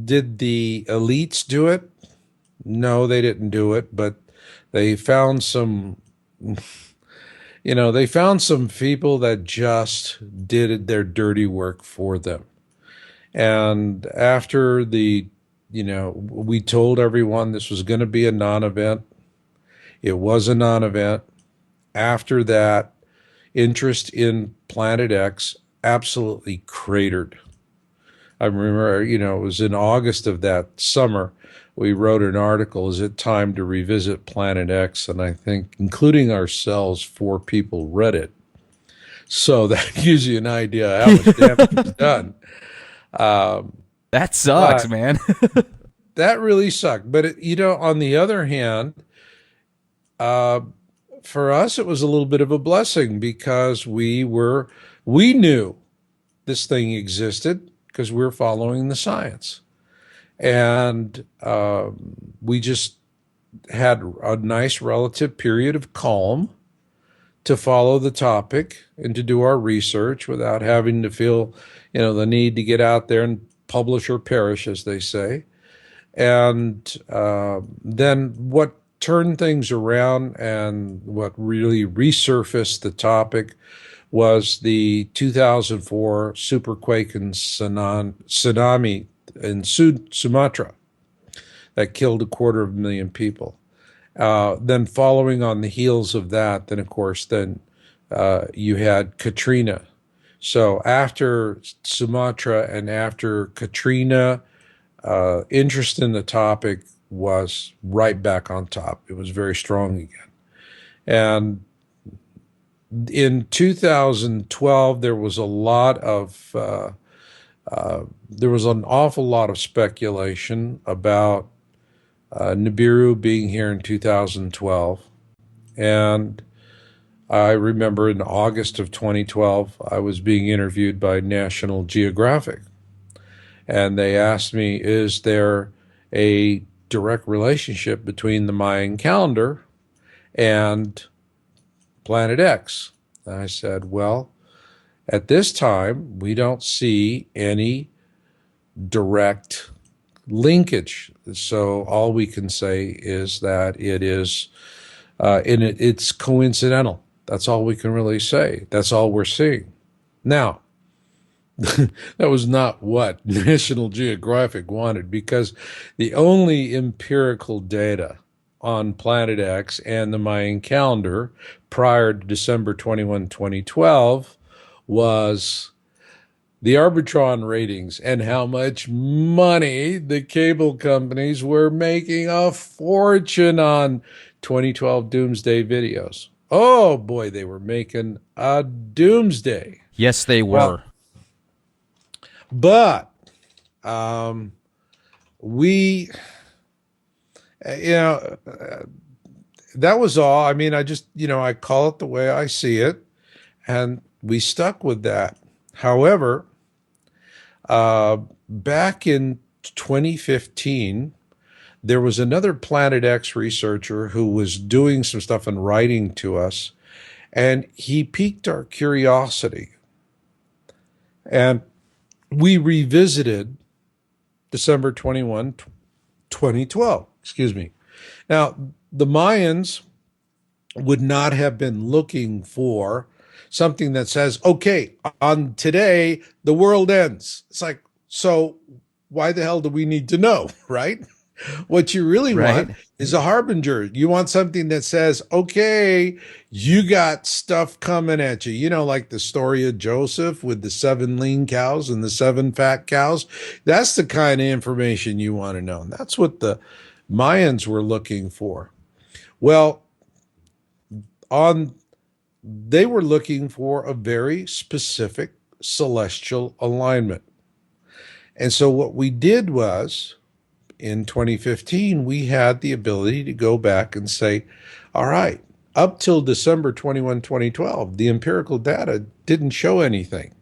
did the elites do it? No, they didn't do it, but they found some, they found some people that just did their dirty work for them. And after we told everyone this was going to be a non-event. It was a non-event. After that, interest in Planet X absolutely cratered. I remember, it was in August of that summer, we wrote an article, is it time to revisit Planet X? And I think, including ourselves, 4 people read it. So that gives you an idea how much damage was done. That sucks, man. That really sucked. But, on the other hand, for us, it was a little bit of a blessing because we knew this thing existed because we were following the science. And we just had a nice relative period of calm to follow the topic and to do our research without having to feel, the need to get out there and publish or perish, as they say. And then what turned things around and what really resurfaced the topic was the 2004 superquake and tsunami in Sumatra that killed 250,000 people. Then following on the heels of that, then of course, you had Katrina. So after Sumatra and after Katrina, interest in the topic was right back on top. It was very strong again. And in 2012, there was an awful lot of speculation about Nibiru being here in 2012. And I remember in August of 2012, I was being interviewed by National Geographic. And they asked me, is there a direct relationship between the Mayan calendar and Planet X? And I said, well, at this time, we don't see any direct linkage. So all we can say is that it's coincidental. That's all we can really say. That's all we're seeing. Now, that was not what National Geographic wanted, because the only empirical data on Planet X and the Mayan calendar prior to December 21, 2012 was the Arbitron ratings and how much money the cable companies were making a fortune on 2012 doomsday videos. Oh boy, they were making a doomsday. Yes, they Well, were. but um, we, you know, that was all. I mean, I just, I call it the way I see it, and we stuck with that. However, back in 2015, there was another Planet X researcher who was doing some stuff and writing to us, and he piqued our curiosity. And we revisited December 21, 2012. Excuse me. Now, the Mayans would not have been looking for something that says, okay, on today, the world ends. It's like, so why the hell do we need to know, right? What you really want Right. is a harbinger. You want something that says, okay, you got stuff coming at you. Like the story of Joseph with the 7 lean cows and the 7 fat cows. That's the kind of information you want to know. And that's what the Mayans were looking for. Well, they were looking for a very specific celestial alignment. And so what we did was, in 2015, we had the ability to go back and say, all right, up till December 21, 2012, the empirical data didn't show anything.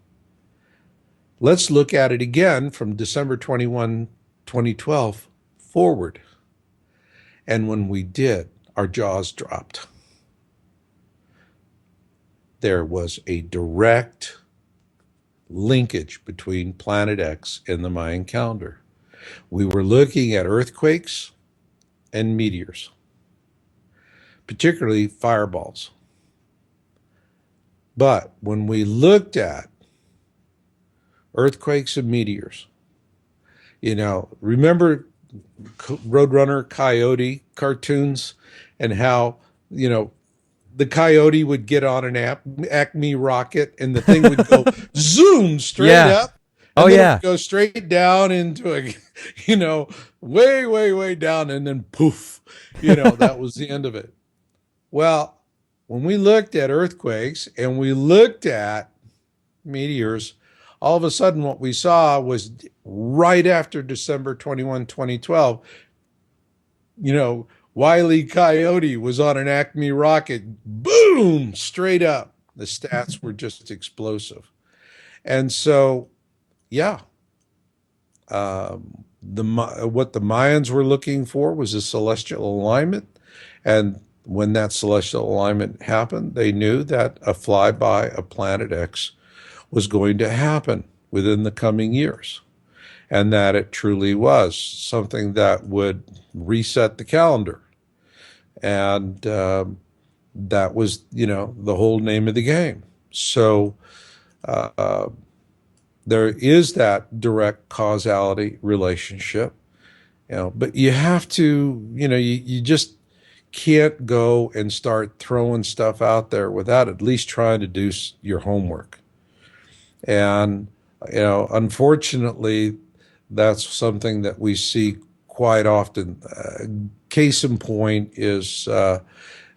Let's look at it again from December 21, 2012 forward. And when we did, our jaws dropped. There was a direct linkage between Planet X and the Mayan calendar. We were looking at earthquakes and meteors, particularly fireballs. But when we looked at earthquakes and meteors, remember Roadrunner Coyote cartoons and how, the coyote would get on an Acme rocket and the thing would go zoom straight Yeah. up, Oh, and then it yeah. would go straight down into way, way, way down, and then poof, that was the end of it. Well, when we looked at earthquakes and we looked at meteors, all of a sudden what we saw was right after December 21, 2012, Wile E. Coyote was on an Acme rocket, boom, straight up. The stats were just explosive. And so, yeah, what the Mayans were looking for was a celestial alignment. And when that celestial alignment happened, they knew that a flyby of Planet X was going to happen within the coming years, and that it truly was something that would reset the calendar. And that was, the whole name of the game. So there is that direct causality relationship, but you have to, you just can't go and start throwing stuff out there without at least trying to do your homework. And, unfortunately, that's something that we see quite often. Case in point is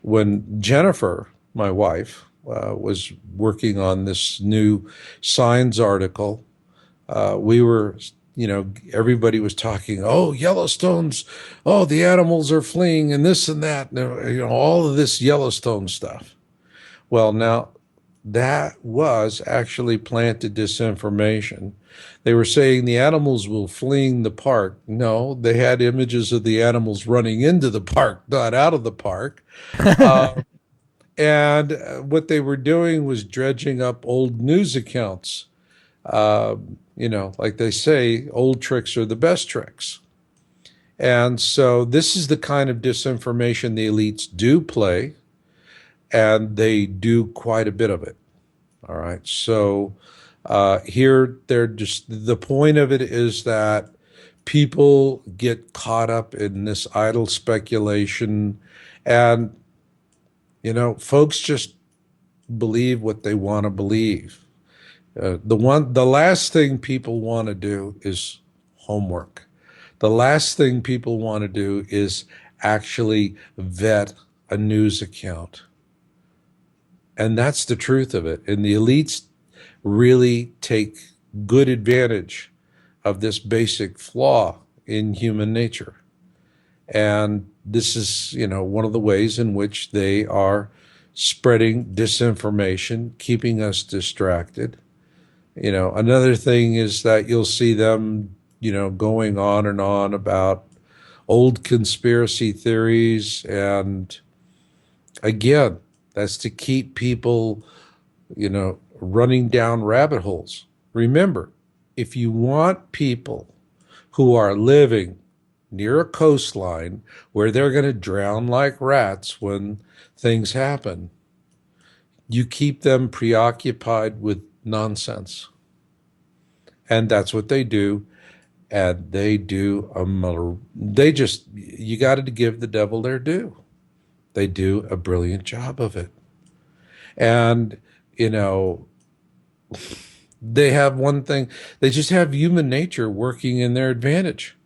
when Jennifer, my wife, was working on this new Science article. We were, everybody was talking, oh, Yellowstone's, oh, the animals are fleeing and this and that, and, all of this Yellowstone stuff. Well, now, that was actually planted disinformation. They were saying the animals were fleeing the park. No, they had images of the animals running into the park, not out of the park. And what they were doing was dredging up old news accounts. Like they say, old tricks are the best tricks. And so this is the kind of disinformation the elites do play. and they do quite a bit of it. All right. So here, they're just the point of it is that people get caught up in this idle speculation, and folks just believe what they want to believe. The last thing people want to do is homework. The last thing people want to do is actually vet a news account. And that's the truth of it. And the elites really take good advantage of this basic flaw in human nature. And this is, one of the ways in which they are spreading disinformation, keeping us distracted. Another thing is that you'll see them, going on and on about old conspiracy theories. And again, that's to keep people, running down rabbit holes. Remember, if you want people who are living near a coastline where they're going to drown like rats when things happen, you keep them preoccupied with nonsense. And that's what they do. And they do you got to give the devil their due. They do a brilliant job of it. And, they have one thing, they just have human nature working in their advantage.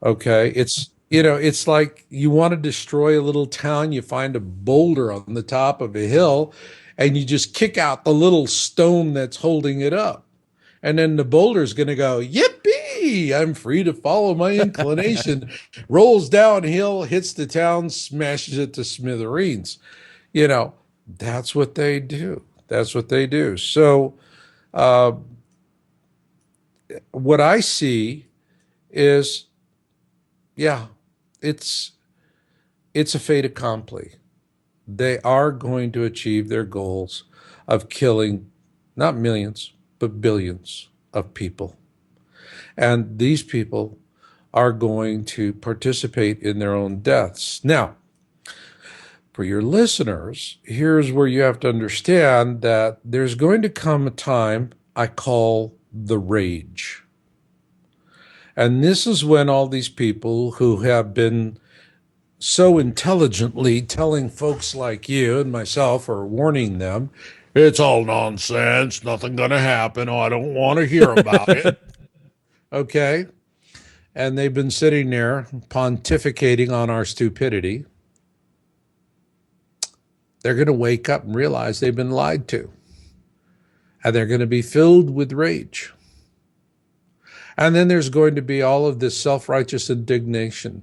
Okay. It's like you want to destroy a little town, you find a boulder on the top of a hill, and you just kick out the little stone that's holding it up. And then the boulder's going to go, yippee, I'm free to follow my inclination, rolls downhill, hits the town, smashes it to smithereens. That's what they do. That's what they do. So, what I see is, yeah, it's a fait accompli. They are going to achieve their goals of killing not millions, but billions of people. And these people are going to participate in their own deaths. Now, for your listeners, here's where you have to understand that there's going to come a time I call the rage. And this is when all these people who have been so intelligently telling folks like you and myself, or warning them, it's all nonsense, nothing going to happen, oh, I don't want to hear about it. Okay? And they've been sitting there pontificating on our stupidity. They're going to wake up and realize they've been lied to. And they're going to be filled with rage. And then there's going to be all of this self-righteous indignation.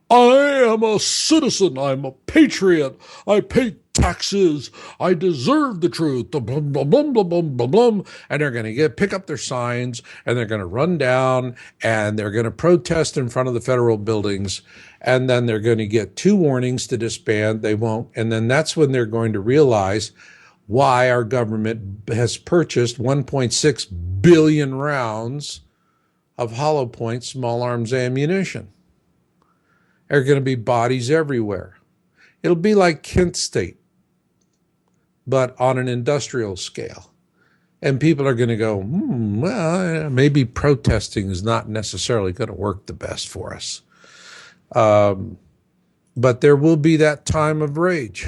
I am a citizen. I'm a patriot. I pay taxes. I deserve the truth. Blum, blum, blum, blum, blum, blum, blum. And they're going to pick up their signs, and they're going to run down, and they're going to protest in front of the federal buildings. And then they're going to get 2 warnings to disband. They won't. And then that's when they're going to realize why our government has purchased 1.6 billion rounds of hollow point small arms ammunition. There are going to be bodies everywhere. It'll be like Kent State, but on an industrial scale. And people are going to go, well, maybe protesting is not necessarily going to work the best for us. But there will be that time of rage.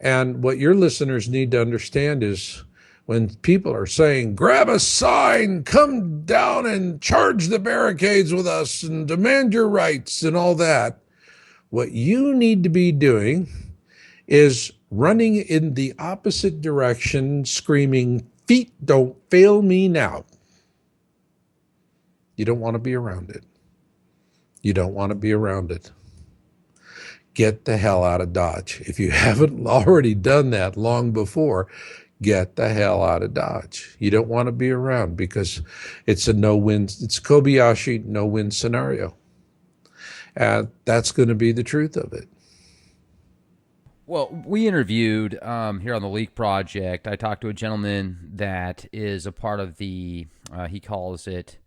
And what your listeners need to understand is, when people are saying, grab a sign, come down and charge the barricades with us and demand your rights and all that, what you need to be doing is running in the opposite direction, screaming, feet don't fail me now. You don't want to be around it. You don't want to be around it. Get the hell out of Dodge. If you haven't already done that long before, get the hell out of Dodge. You don't want to be around, because it's a no-win, it's Kobayashi no-win scenario. And that's going to be the truth of it. Well, we interviewed here on the Leak Project, I talked to a gentleman that is a part of the, he calls it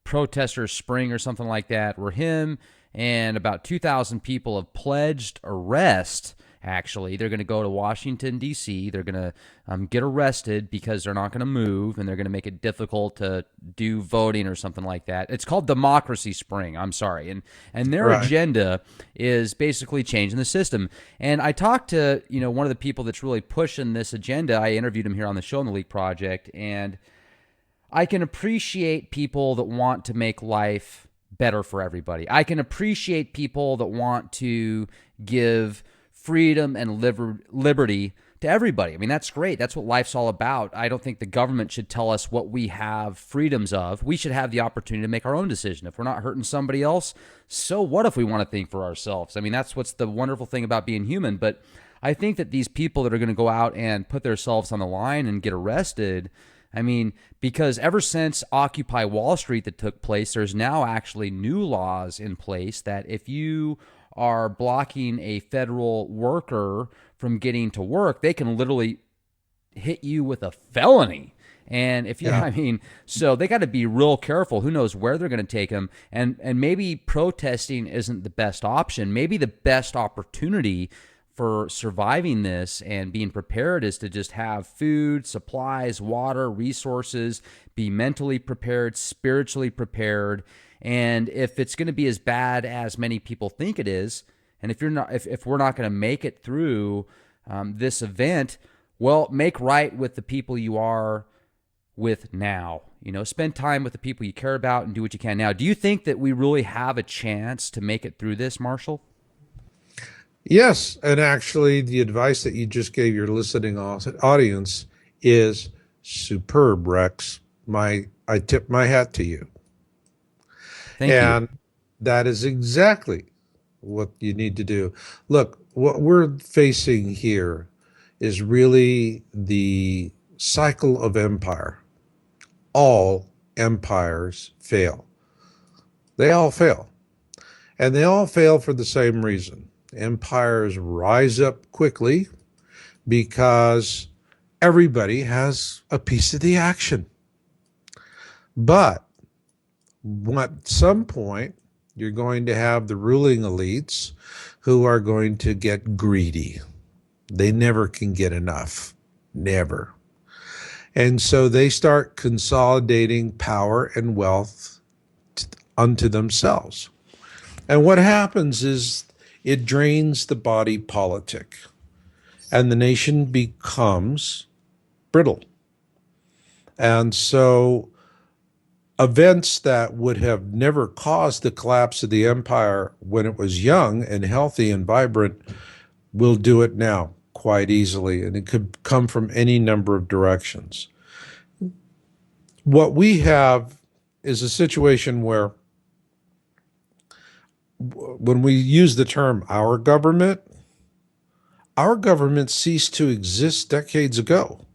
Protester Spring or something like that, where him and about 2,000 people have pledged arrest. Actually, they're going to go to Washington, D.C. They're going to get arrested because they're not going to move, and they're going to make it difficult to do voting or something like that. It's called Democracy Spring. I'm sorry. And their Right. agenda is basically changing the system. And I talked to, one of the people that's really pushing this agenda. I interviewed him here on the show in the Leak Project, and I can appreciate people that want to make life better for everybody. I can appreciate people that want to give freedom and liberty to everybody. I mean, that's great. That's what life's all about. I don't think the government should tell us what we have freedoms of. We should have the opportunity to make our own decision. If we're not hurting somebody else, so what if we want to think for ourselves? I mean, that's what's the wonderful thing about being human. But I think that these people that are going to go out and put themselves on the line and get arrested, I mean, because ever since Occupy Wall Street that took place, there's now actually new laws in place that if you are blocking a federal worker from getting to work, they can literally hit you with a felony. And if you, Yeah. I mean, so they got to be real careful. Who knows where they're going to take them? And maybe protesting isn't the best option. Maybe the best opportunity for surviving this and being prepared is to just have food, supplies, water, resources, be mentally prepared, spiritually prepared. And if it's going to be as bad as many people think it is, and if we're not going to make it through this event, well, make right with the people you are with now. Spend time with the people you care about and do what you can now. Do you think that we really have a chance to make it through this, Marshall? Yes, and actually, the advice that you just gave your listening audience is superb, Rex. I tip my hat to you. Thank you. And that is exactly what you need to do. Look, what we're facing here is really the cycle of empire. All empires fail. They all fail. And they all fail for the same reason. Empires rise up quickly because everybody has a piece of the action. But at some point, you're going to have the ruling elites who are going to get greedy. They never can get enough. Never. And so they start consolidating power and wealth unto themselves. And what happens is it drains the body politic, and the nation becomes brittle. And so events that would have never caused the collapse of the empire when it was young and healthy and vibrant will do it now quite easily. And it could come from any number of directions. What we have is a situation where when we use the term our government ceased to exist decades ago.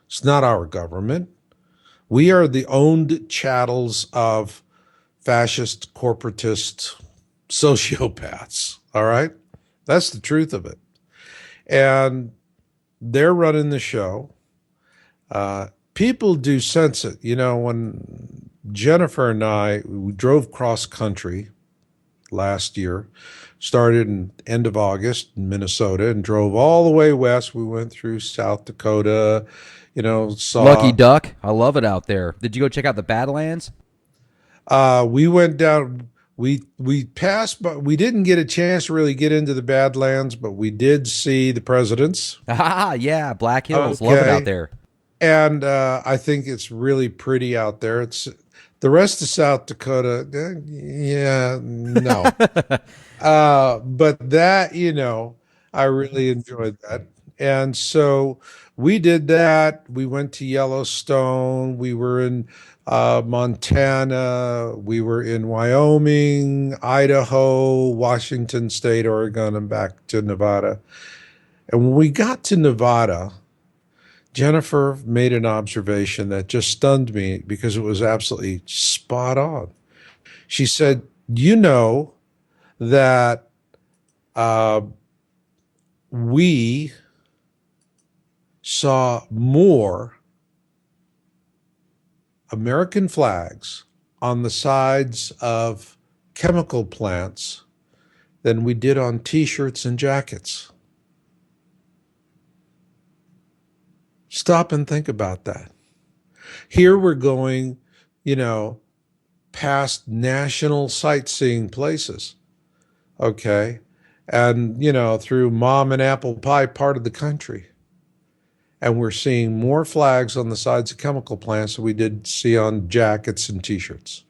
It's not our government. We are the owned chattels of fascist, corporatist sociopaths, all right? That's the truth of it. And they're running the show. People do sense it. When Jennifer and we drove cross country last year, started in end of August in Minnesota and drove all the way west. We went through South Dakota, saw Lucky duck. I love it out there. Did you go check out the Badlands? we went down we passed, but we didn't get a chance to really get into the Badlands, but we did see the presidents. Ah, yeah, Black Hills. Love it out Okay. there. And I think it's really pretty out there. It's the rest of South Dakota. Yeah, no. But that, I really enjoyed that. And so we did that. We went to Yellowstone. We were in Montana. We were in Wyoming, Idaho, Washington State, Oregon, and back to Nevada. And when we got to Nevada, Jennifer made an observation that just stunned me because it was absolutely spot on. She said, that we saw more American flags on the sides of chemical plants than we did on T-shirts and jackets. Stop and think about that. Here we're going, past national sightseeing places, okay? And, through mom and apple pie part of the country. And we're seeing more flags on the sides of chemical plants than we did see on jackets and T-shirts.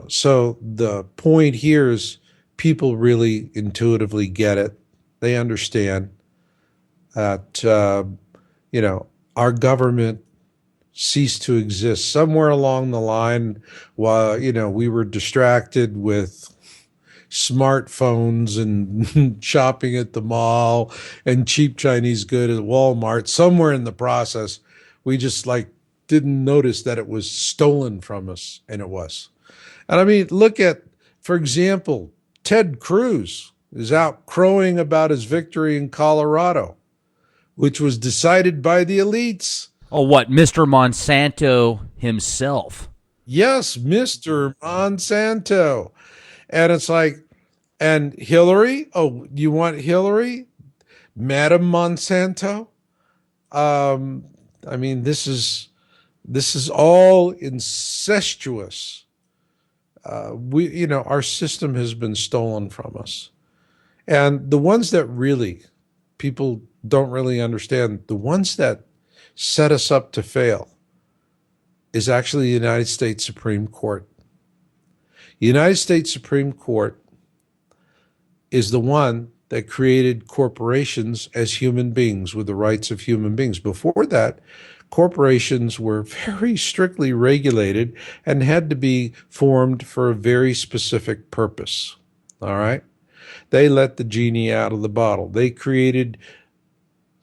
So the point here is people really intuitively get it. They understand that, our government ceased to exist somewhere along the line while, we were distracted with smartphones and shopping at the mall and cheap Chinese good at Walmart. Somewhere in the process, we just didn't notice that it was stolen from us, and it was. And I mean, look at, for example, Ted Cruz is out crowing about his victory in Colorado, which was decided by the elites. Oh, what, Mr. Monsanto himself? Yes, Mr. Monsanto. And it's and Hillary? Oh, you want Hillary? Madam Monsanto? I mean, this is all incestuous. Our system has been stolen from us. And the ones that really, people don't really understand, the ones that set us up to fail is actually the United States Supreme Court. The United States Supreme Court is the one that created corporations as human beings with the rights of human beings. Before that, corporations were very strictly regulated and had to be formed for a very specific purpose. All right? They let the genie out of the bottle. They created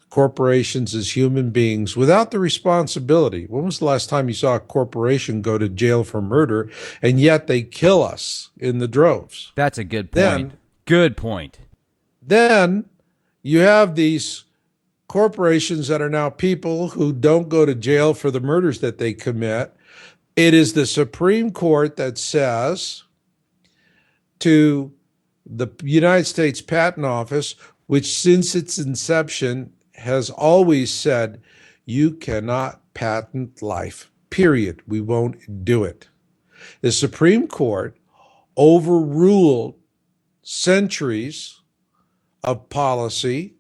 corporations as human beings without the responsibility. When was the last time you saw a corporation go to jail for murder, and yet they kill us in the droves? That's a good point. Good point. Then you have these corporations that are now people who don't go to jail for the murders that they commit. It is the Supreme Court that says to the United States Patent Office, which since its inception has always said, you cannot patent life, period. We won't do it. The Supreme Court overruled centuries of policy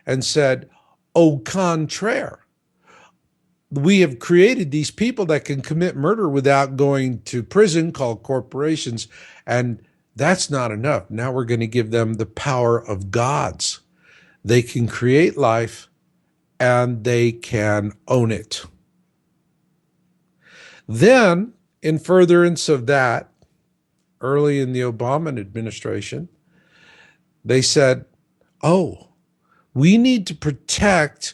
and said, au contraire, we have created these people that can commit murder without going to prison, called corporations, and that's not enough. Now we're going to give them the power of gods. They can create life and they can own it. Then, in furtherance of that, early in the Obama administration, they said, oh, we need to protect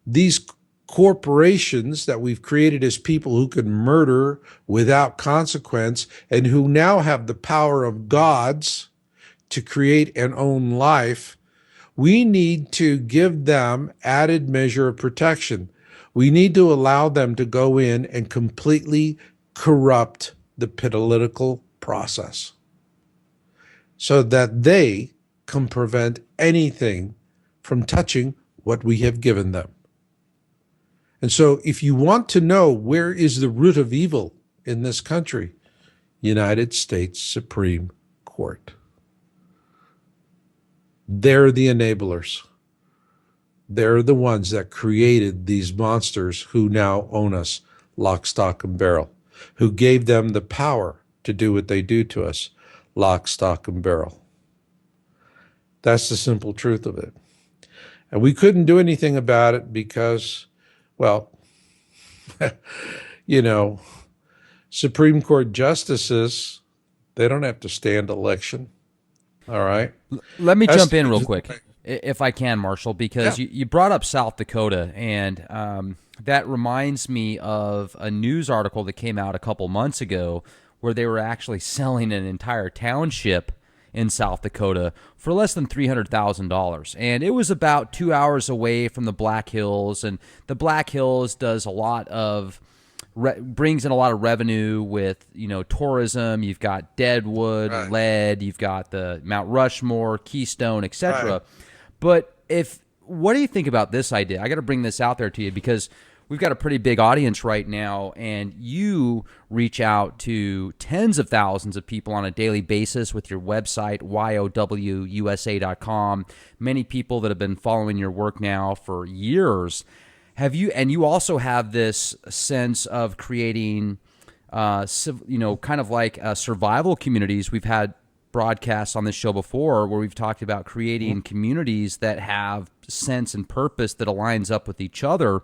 these corporations that we've created as people who can murder without consequence and who now have the power of gods to create and own life. We need to give them added measure of protection. We need to allow them to go in and completely corrupt the political process so that they can prevent anything from touching what we have given them. And so if you want to know where is the root of evil in this country, United States Supreme Court. They're the enablers. They're the ones that created these monsters who now own us lock, stock, and barrel, who gave them the power to do what they do to us, lock, stock, and barrel. That's the simple truth of it. And we couldn't do anything about it because, well, Supreme Court justices, they don't have to stand election. All right. Let me jump in real quick, if I can, Marshall, because you brought up South Dakota, and that reminds me of a news article that came out a couple months ago where they were actually selling an entire township in South Dakota for less than $300,000. And it was about 2 hours away from the Black Hills, and the Black Hills does a lot of brings in a lot of revenue with, tourism. You've got Deadwood, Right. Lead, you've got the Mount Rushmore, Keystone, Right. etc. But what do you think about this idea? I got to bring this out there to you because we've got a pretty big audience right now, and you reach out to tens of thousands of people on a daily basis with your website, yowusa.com. Many people that have been following your work now for years. And you also have this sense of creating, kind of like survival communities. We've had broadcasts on this show before where we've talked about creating communities that have sense and purpose that aligns up with each other.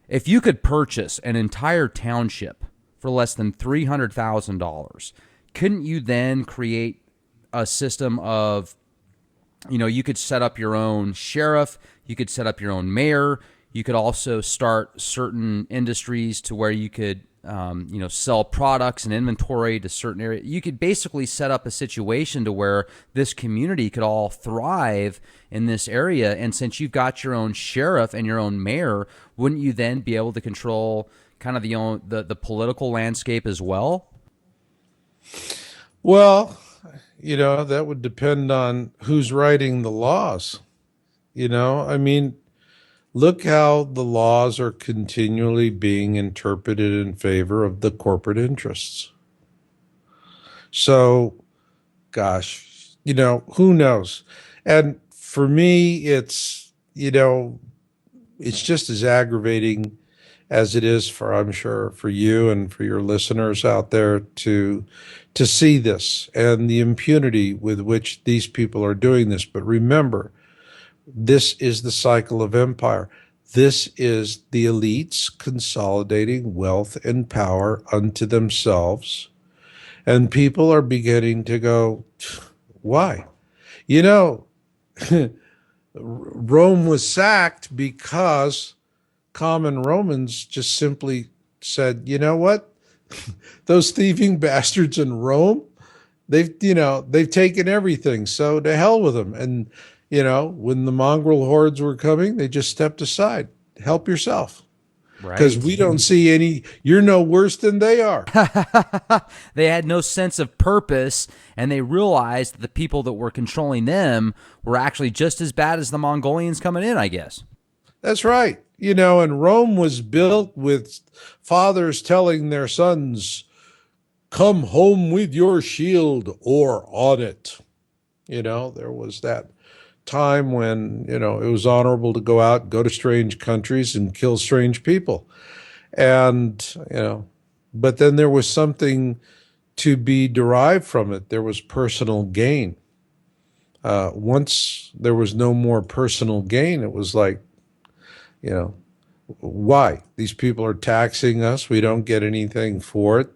If you could purchase an entire township for less than $300,000, couldn't you then create a system of, you could set up your own sheriff, you could set up your own mayor, you could also start certain industries to where you could, sell products and inventory to certain areas. You could basically set up a situation to where this community could all thrive in this area. And since you've got your own sheriff and your own mayor, wouldn't you then be able to control kind of the political landscape as well? Well, that would depend on who's writing the laws. I mean, look how the laws are continually being interpreted in favor of the corporate interests. So, gosh, who knows? And for me, it's just as aggravating as it is for, I'm sure, for you and for your listeners out there to see this and the impunity with which these people are doing this. But remember, this is the cycle of empire. This is the elites consolidating wealth and power unto themselves. And people are beginning to go, why? Rome was sacked because common Romans just simply said, you know what? Those thieving bastards in Rome, they've taken everything. So to hell with them. And when the mongrel hordes were coming, they just stepped aside. Help yourself. Because Right. we don't see any, you're no worse than they are. They had no sense of purpose, and they realized that the people that were controlling them were actually just as bad as the Mongolians coming in, I guess. That's right. And Rome was built with fathers telling their sons, come home with your shield or on it. There was that time when, it was honorable to go out, go to strange countries and kill strange people. And, but then there was something to be derived from it. There was personal gain. Once there was no more personal gain, it was like, why? These people are taxing us. We don't get anything for it.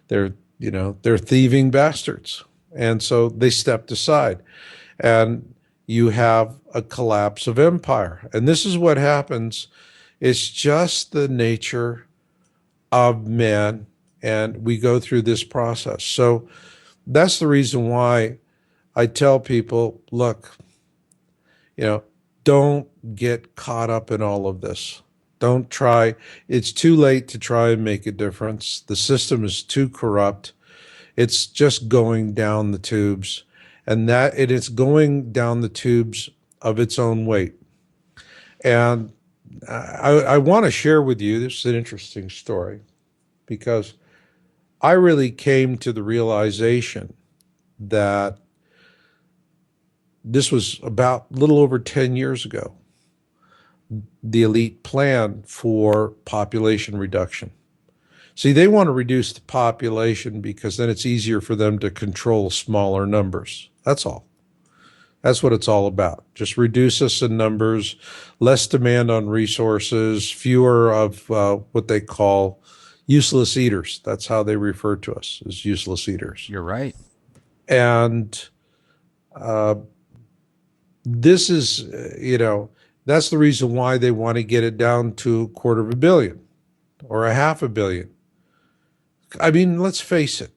They're thieving bastards. And so they stepped aside. And you have a collapse of empire. And this is what happens. It's just the nature of man, and we go through this process. So that's the reason why I tell people, look, don't get caught up in all of this. Don't try. It's too late to try and make a difference. The system is too corrupt. It's just going down the tubes. And it's going down the tubes of its own weight. And I want to share with you, this is an interesting story, because I really came to the realization that this was about a little over 10 years ago, the elite plan for population reduction. See, they want to reduce the population because then it's easier for them to control smaller numbers. That's all. That's what it's all about. Just reduce us in numbers, less demand on resources, fewer of what they call useless eaters. That's how they refer to us, as useless eaters. You're right. And this is, that's the reason why they want to get it down to $250 million or $500 million. I mean, let's face it.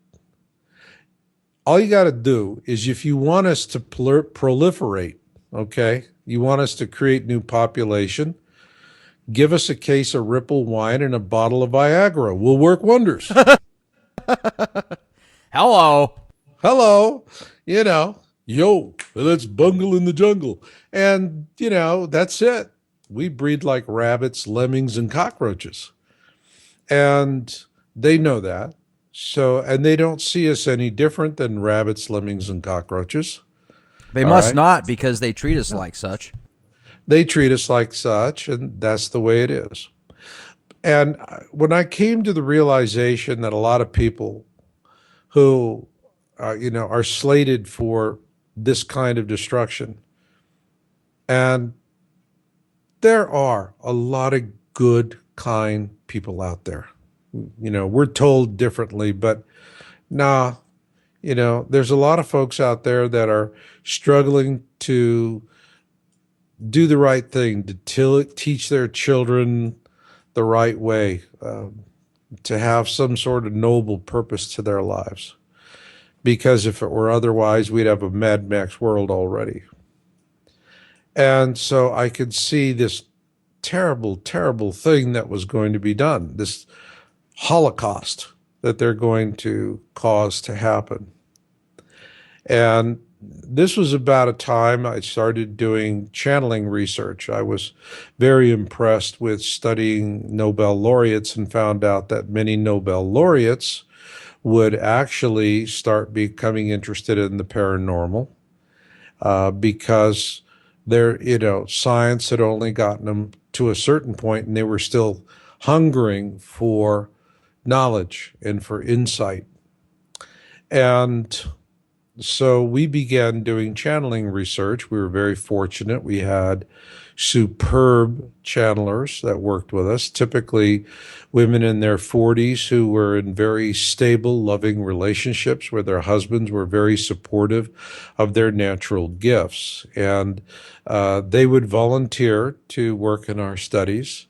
All you got to do is, if you want us to proliferate, okay, you want us to create new population, Give us a case of Ripple wine and a bottle of Viagra. We'll work wonders. Hello. Hello, yo, let's bungle in the jungle. And, that's it. We breed like rabbits, lemmings, and cockroaches. And they know that. So, and they don't see us any different than rabbits, lemmings, and cockroaches. They All must right. not because they treat us like such. They treat us like such, and that's the way it is. And when I came to the realization that a lot of people who, are slated for this kind of destruction, and there are a lot of good, kind people out there. We're told differently, but nah, there's a lot of folks out there that are struggling to do the right thing, to teach their children the right way, to have some sort of noble purpose to their lives. Because if it were otherwise, we'd have a Mad Max world already. And so I could see this terrible, terrible thing that was going to be done, this Holocaust that they're going to cause to happen. And this was about a time I started doing channeling research. I was very impressed with studying Nobel laureates and found out that many Nobel laureates would actually start becoming interested in the paranormal because science had only gotten them to a certain point, and they were still hungering for knowledge and for insight. And so we began doing channeling research. We were very fortunate. We had superb channelers that worked with us, typically women in their 40s who were in very stable, loving relationships where their husbands were very supportive of their natural gifts. And they would volunteer to work in our studies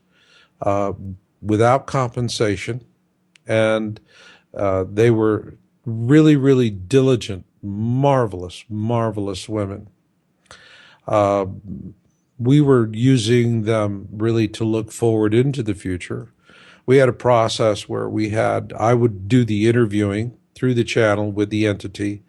without compensation. And they were really, really diligent, marvelous, marvelous women. We were using them really to look forward into the future. We had a process where I would do the interviewing through the channel with the entity,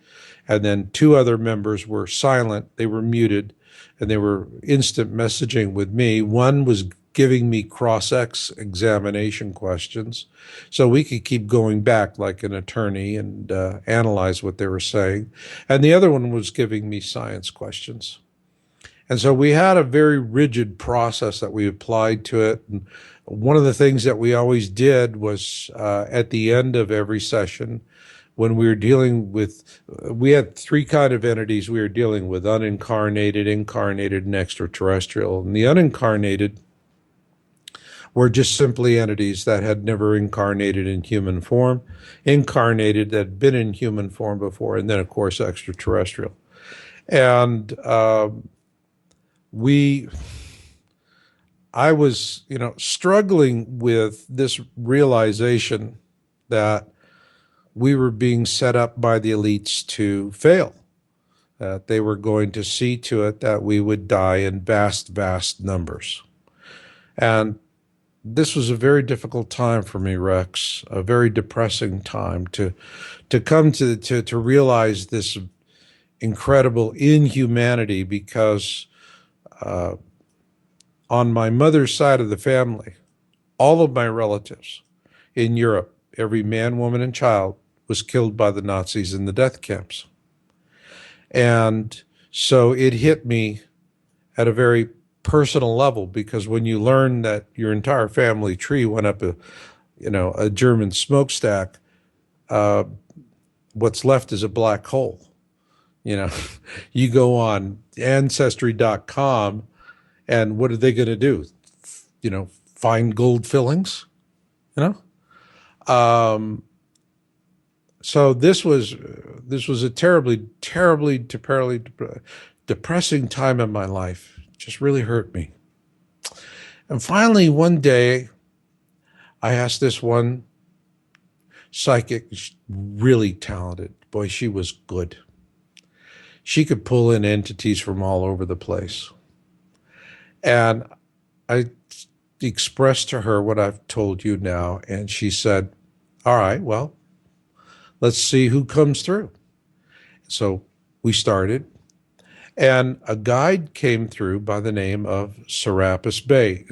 and then two other members were silent, they were muted, and they were instant messaging with me. One was giving me cross-examination questions so we could keep going back like an attorney and analyze what they were saying. And the other one was giving me science questions. And so we had a very rigid process that we applied to it. And one of the things that we always did was at the end of every session, when we were dealing with, we had three kind of entities we were dealing with: unincarnated, incarnated, and extraterrestrial. And the unincarnated were just simply entities that had never incarnated in human form, incarnated that had been in human form before, and then, of course, extraterrestrial. And I was, struggling with this realization that we were being set up by the elites to fail, that they were going to see to it that we would die in vast, vast numbers. And this was a very difficult time for me, Rex, a very depressing time to come to realize this incredible inhumanity, because on my mother's side of the family, all of my relatives in Europe, every man, woman, and child was killed by the Nazis in the death camps. And so it hit me at a very personal level, because when you learn that your entire family tree went up a German smokestack, what's left is a black hole. You go on Ancestry.com, and what are they going to do? Find gold fillings? So this was a terribly, terribly, terribly depressing time in my life. It just really hurt me. And finally, one day, I asked this one psychic, really talented. Boy, she was good. She could pull in entities from all over the place. And I expressed to her what I've told you now, and she said, all right, well, let's see who comes through. So we started, and a guide came through by the name of Serapis Bey.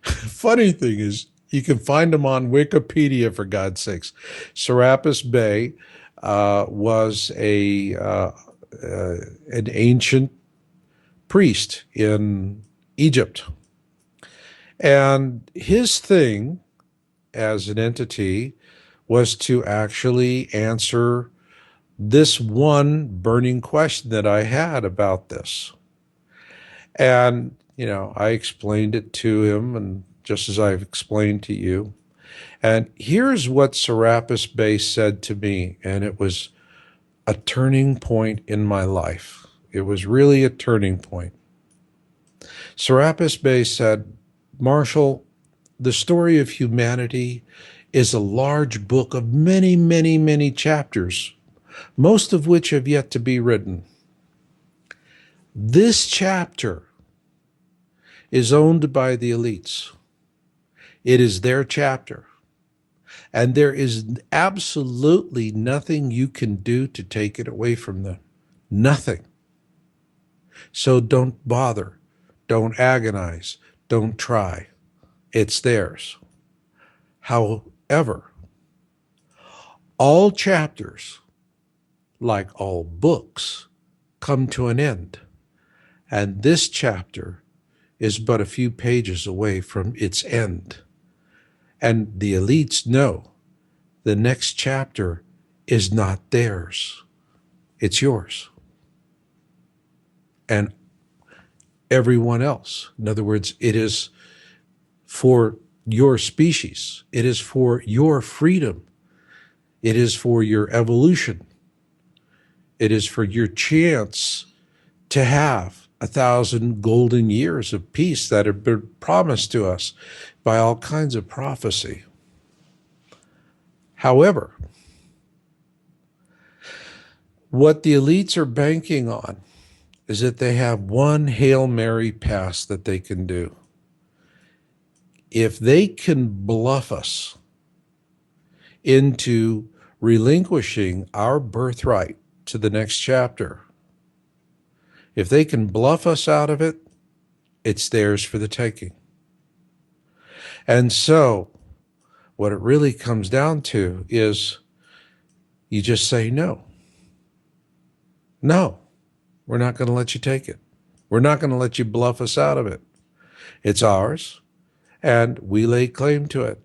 Funny thing is, you can find him on Wikipedia, for God's sakes. Serapis Bey was an ancient priest in Egypt. And his thing as an entity was to actually answer this one burning question that I had about this. And, I explained it to him, and just as I've explained to you. And here's what Serapis Bey said to me, and it was a turning point in my life. It was really a turning point. Serapis Bey said, Marshall, the story of humanity is a large book of many, many, many chapters, most of which have yet to be written. This chapter is owned by the elites. It is their chapter. And there is absolutely nothing you can do to take it away from them. Nothing. So don't bother. Don't agonize. Don't try. It's theirs. However, all chapters, like all books, come to an end. And this chapter is but a few pages away from its end. And the elites know the next chapter is not theirs. It's yours. And everyone else. In other words, it is for your species. It is for your freedom. It is for your evolution. It is for your chance to have 1,000 golden years of peace that have been promised to us by all kinds of prophecy. However, what the elites are banking on is that they have one Hail Mary pass that they can do. If they can bluff us into relinquishing our birthright to the next chapter, if they can bluff us out of it, it's theirs for the taking. And so what it really comes down to is you just say no. No, we're not going to let you take it. We're not going to let you bluff us out of it. It's ours, and we lay claim to it.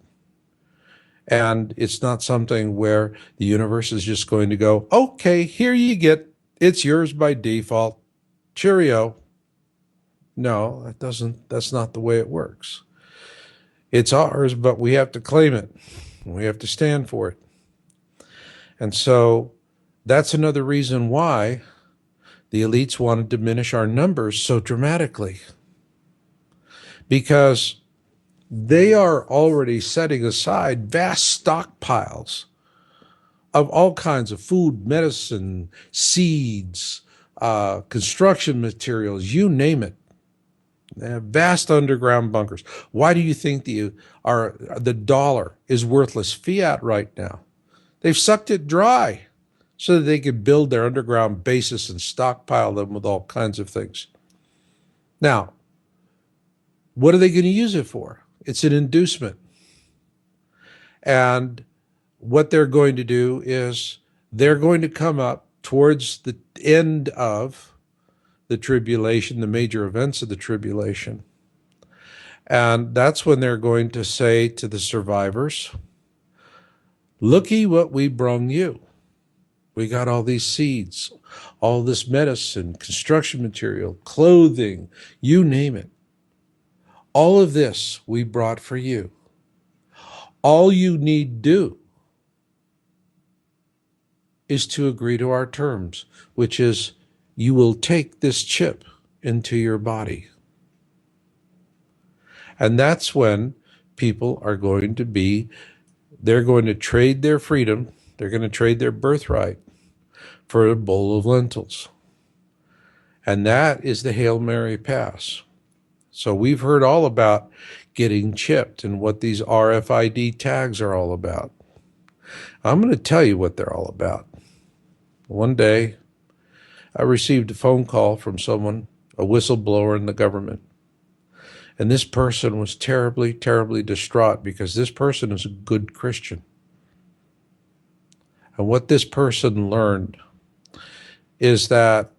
And it's not something where the universe is just going to go, okay, here you get, it's yours by default. Cheerio. No, that's not the way it works. It's ours, but we have to claim it. We have to stand for it. And so that's another reason why the elites want to diminish our numbers so dramatically. Because they are already setting aside vast stockpiles of all kinds of food, medicine, seeds, construction materials, you name it. They have vast underground bunkers. Why do you think the dollar is worthless fiat right now? They've sucked it dry so that they could build their underground bases and stockpile them with all kinds of things. Now, what are they going to use it for? It's an inducement. And what they're going to do is they're going to come up towards the end of the tribulation, the major events of the tribulation. And that's when they're going to say to the survivors, looky what we brung you. We got all these seeds, all this medicine, construction material, clothing, you name it. All of this we brought for you. All you need do is to agree to our terms, which is you will take this chip into your body. And that's when people are going to they're going to trade their freedom, they're going to trade their birthright for a bowl of lentils. And that is the Hail Mary pass. So we've heard all about getting chipped and what these RFID tags are all about. I'm going to tell you what they're all about. One day, I received a phone call from someone, a whistleblower in the government. And this person was terribly, terribly distraught because this person is a good Christian. And what this person learned is that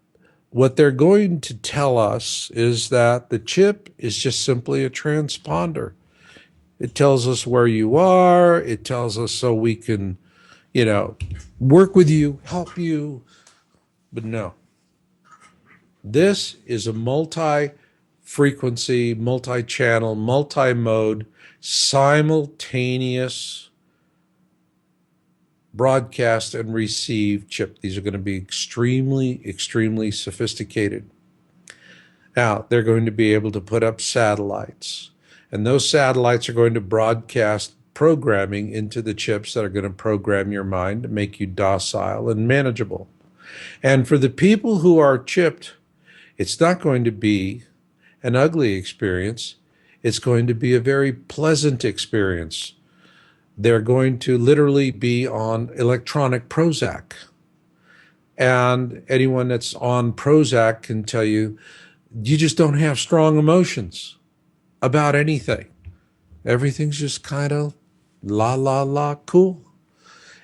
what they're going to tell us is that the chip is just simply a transponder. It tells us where you are. It tells us so we can, work with you, help you. But no, this is a multi-frequency, multi-channel, multi-mode, simultaneous broadcast and receive chip. These are going to be extremely, extremely sophisticated. Now, they're going to be able to put up satellites, and those satellites are going to broadcast programming into the chips that are going to program your mind to make you docile and manageable. And for the people who are chipped, it's not going to be an ugly experience. It's going to be a very pleasant experience. They're going to literally be on electronic Prozac. And anyone that's on Prozac can tell you, you just don't have strong emotions about anything. Everything's just kind of la, la, la, cool.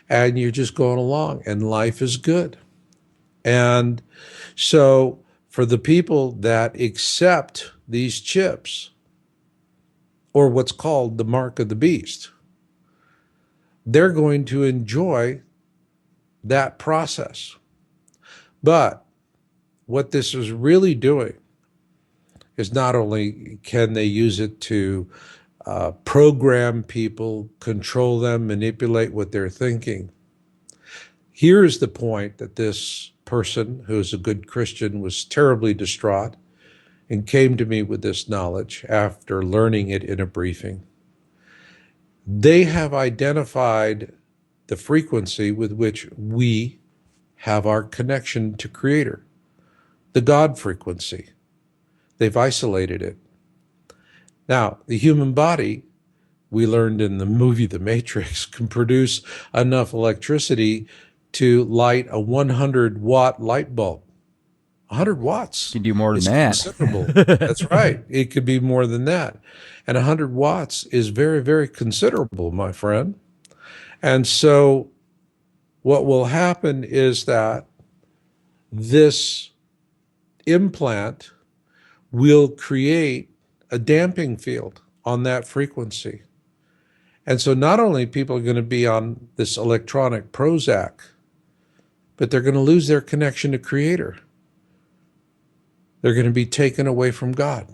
And you're just going along, and life is good. And so for the people that accept these chips, or what's called the mark of the beast, they're going to enjoy that process. But what this is really doing is not only can they use it to program people, control them, manipulate what they're thinking. Here's the point that this person, who's a good Christian, was terribly distraught and came to me with this knowledge after learning it in a briefing. They have identified the frequency with which we have our connection to Creator, the God frequency. They've isolated it. Now, the human body, we learned in the movie The Matrix, can produce enough electricity to light a 100-watt light bulb. 100 watts. You can do more than is that. Considerable. That's right. It could be more than that. And 100 watts is very, very considerable, my friend. And so what will happen is that this implant will create a damping field on that frequency. And so not only people are going to be on this electronic Prozac, but they're going to lose their connection to Creator. They're going to be taken away from God.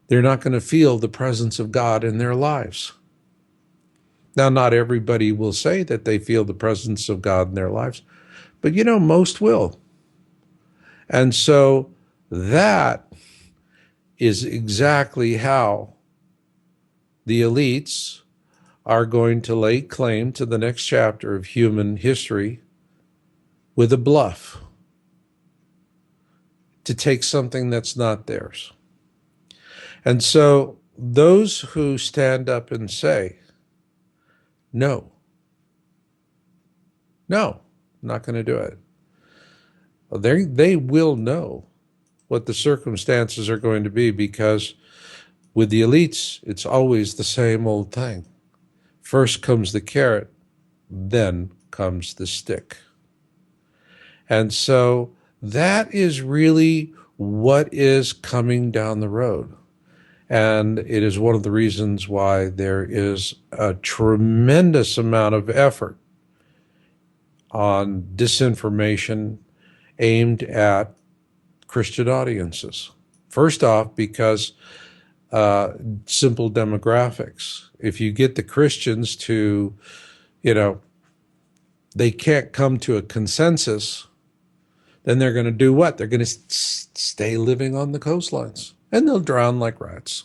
They're not going to feel the presence of God in their lives. Now, not everybody will say that they feel the presence of God in their lives, but most will. And so that is exactly how the elites are going to lay claim to the next chapter of human history with a bluff, to take something that's not theirs. And so those who stand up and say, no, I'm not going to do it, well, they will know what the circumstances are going to be, because with the elites, it's always the same old thing. First comes the carrot, then comes the stick. And so that is really what is coming down the road. And it is one of the reasons why there is a tremendous amount of effort on disinformation aimed at Christian audiences. First off, because simple demographics. If you get the Christians to, they can't come to a consensus, then they're going to do what? They're going to stay living on the coastlines, and they'll drown like rats.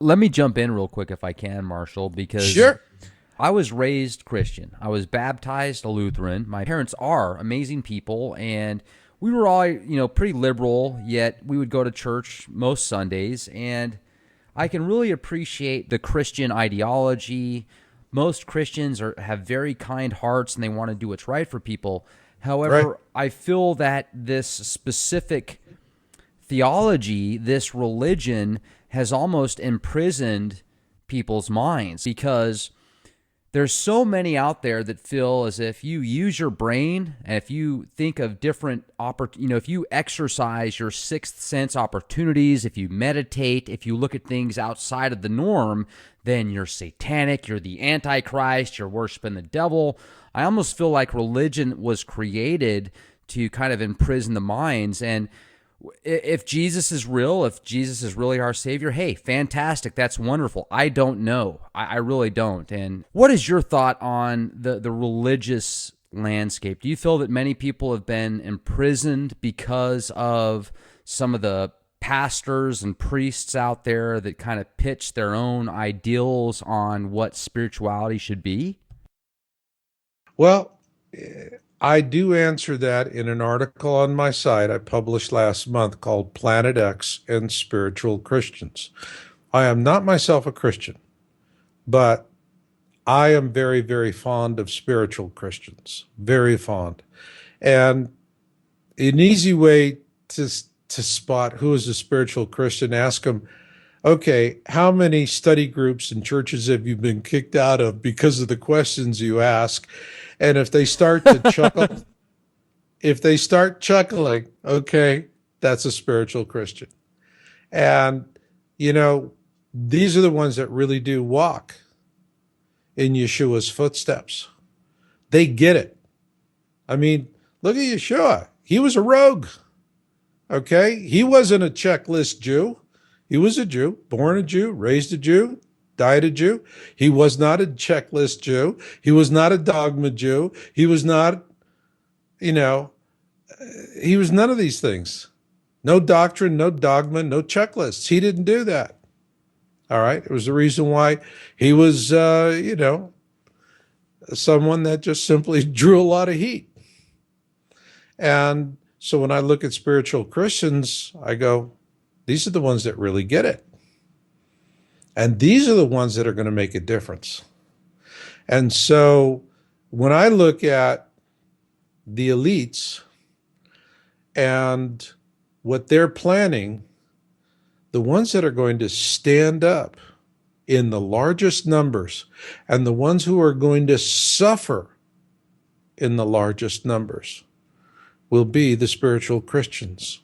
Let me jump in real quick if I can, Marshall, because Sure. I was raised Christian. I was baptized a Lutheran. My parents are amazing people, and we were all, pretty liberal, yet we would go to church most Sundays. And I can really appreciate the Christian ideology. Most Christians have very kind hearts and they want to do what's right for people. Right. However, I feel that this specific theology, this religion, has almost imprisoned people's minds because there's so many out there that feel as if you use your brain and if you think of different, if you exercise your sixth sense opportunities, if you meditate, if you look at things outside of the norm, then you're satanic, you're the Antichrist, you're worshiping the devil. I almost feel like religion was created to kind of imprison the minds. And if Jesus is real, if Jesus is really our Savior, hey, fantastic. That's wonderful. I don't know. I really don't. And what is your thought on the religious landscape? Do you feel that many people have been imprisoned because of some of the pastors and priests out there that kind of pitch their own ideals on what spirituality should be? Well, I do answer that in an article on my site I published last month called Planet X and Spiritual Christians. I am not myself a Christian, but I am very, very fond of spiritual Christians, very fond. And an easy way to spot who is a spiritual Christian, ask them, okay, how many study groups and churches have you been kicked out of because of the questions you ask? And if they start to chuckle, okay, that's a spiritual Christian. And, these are the ones that really do walk in Yeshua's footsteps. They get it. I mean, look at Yeshua. He was a rogue, okay? He wasn't a checklist Jew. He was a Jew, born a Jew, raised a Jew, died a Jew. He was not a checklist Jew. He was not a dogma Jew. He was not, he was none of these things. No doctrine, no dogma, no checklists. He didn't do that. All right. It was the reason why he was, someone that just simply drew a lot of heat. And so when I look at spiritual Christians, I go, these are the ones that really get it. And these are the ones that are going to make a difference. And so when I look at the elites and what they're planning, the ones that are going to stand up in the largest numbers and the ones who are going to suffer in the largest numbers will be the spiritual Christians.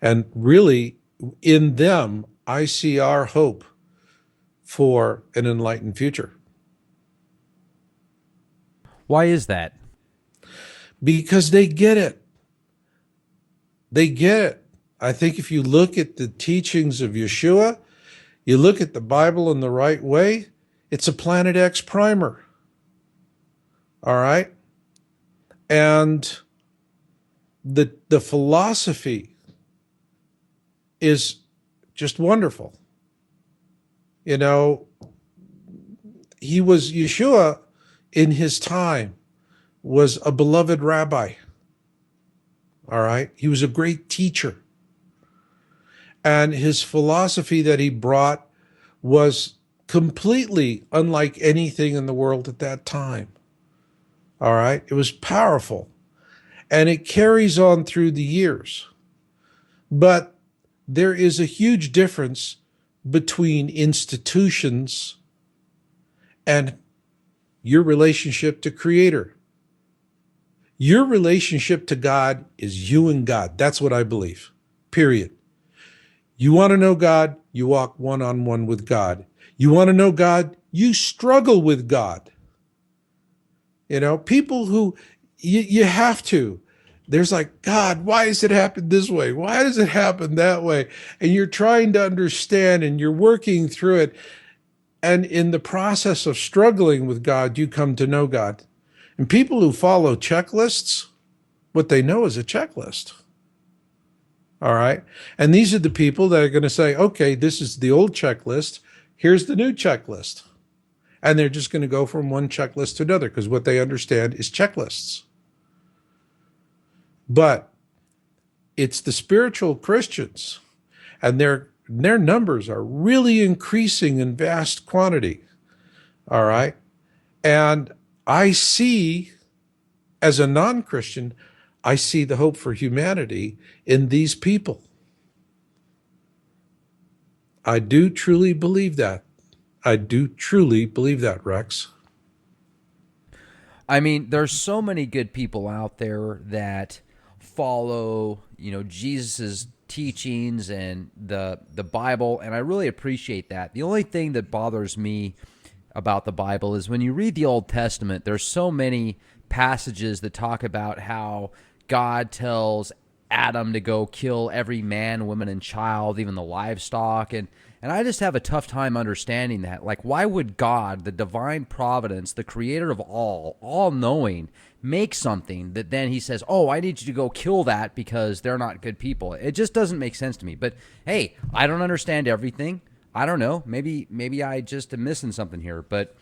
And really, in them, I see our hope for an enlightened future. Why is that? Because they get it. They get it. I think if you look at the teachings of Yeshua, you look at the Bible in the right way, it's a Planet X primer. All right? And the philosophy is just wonderful. Yeshua in his time was a beloved rabbi. All right? He was a great teacher. And his philosophy that he brought was completely unlike anything in the world at that time. All right? It was powerful. And it carries on through the years. But there is a huge difference between institutions and your relationship to Creator. Your relationship to God is you and God. That's what I believe, period. You want to know God, you walk one-on-one with God. You want to know God, you struggle with God. People who you have to. There's like, God, why does it happen this way? Why does it happen that way? And you're trying to understand and you're working through it. And in the process of struggling with God, you come to know God. And people who follow checklists, what they know is a checklist. All right? And these are the people that are going to say, okay, this is the old checklist. Here's the new checklist. And they're just going to go from one checklist to another because what they understand is checklists. But it's the spiritual Christians, and their numbers are really increasing in vast quantity. All right. And I see, as a non-Christian, I see the hope for humanity in these people. I do truly believe that. I do truly believe that, Rex. I mean, there's so many good people out there that follow, Jesus's teachings and the Bible, and I really appreciate that. The only thing that bothers me about the Bible is when you read the Old Testament, there's so many passages that talk about how God tells Adam to go kill every man, woman, and child, even the livestock, and I just have a tough time understanding that. Like, why would God, the divine providence, the creator of all knowing, make something that then he says, oh, I need you to go kill that because they're not good people? It just doesn't make sense to me. But hey, I don't understand everything. I don't know. Maybe I just am missing something here. But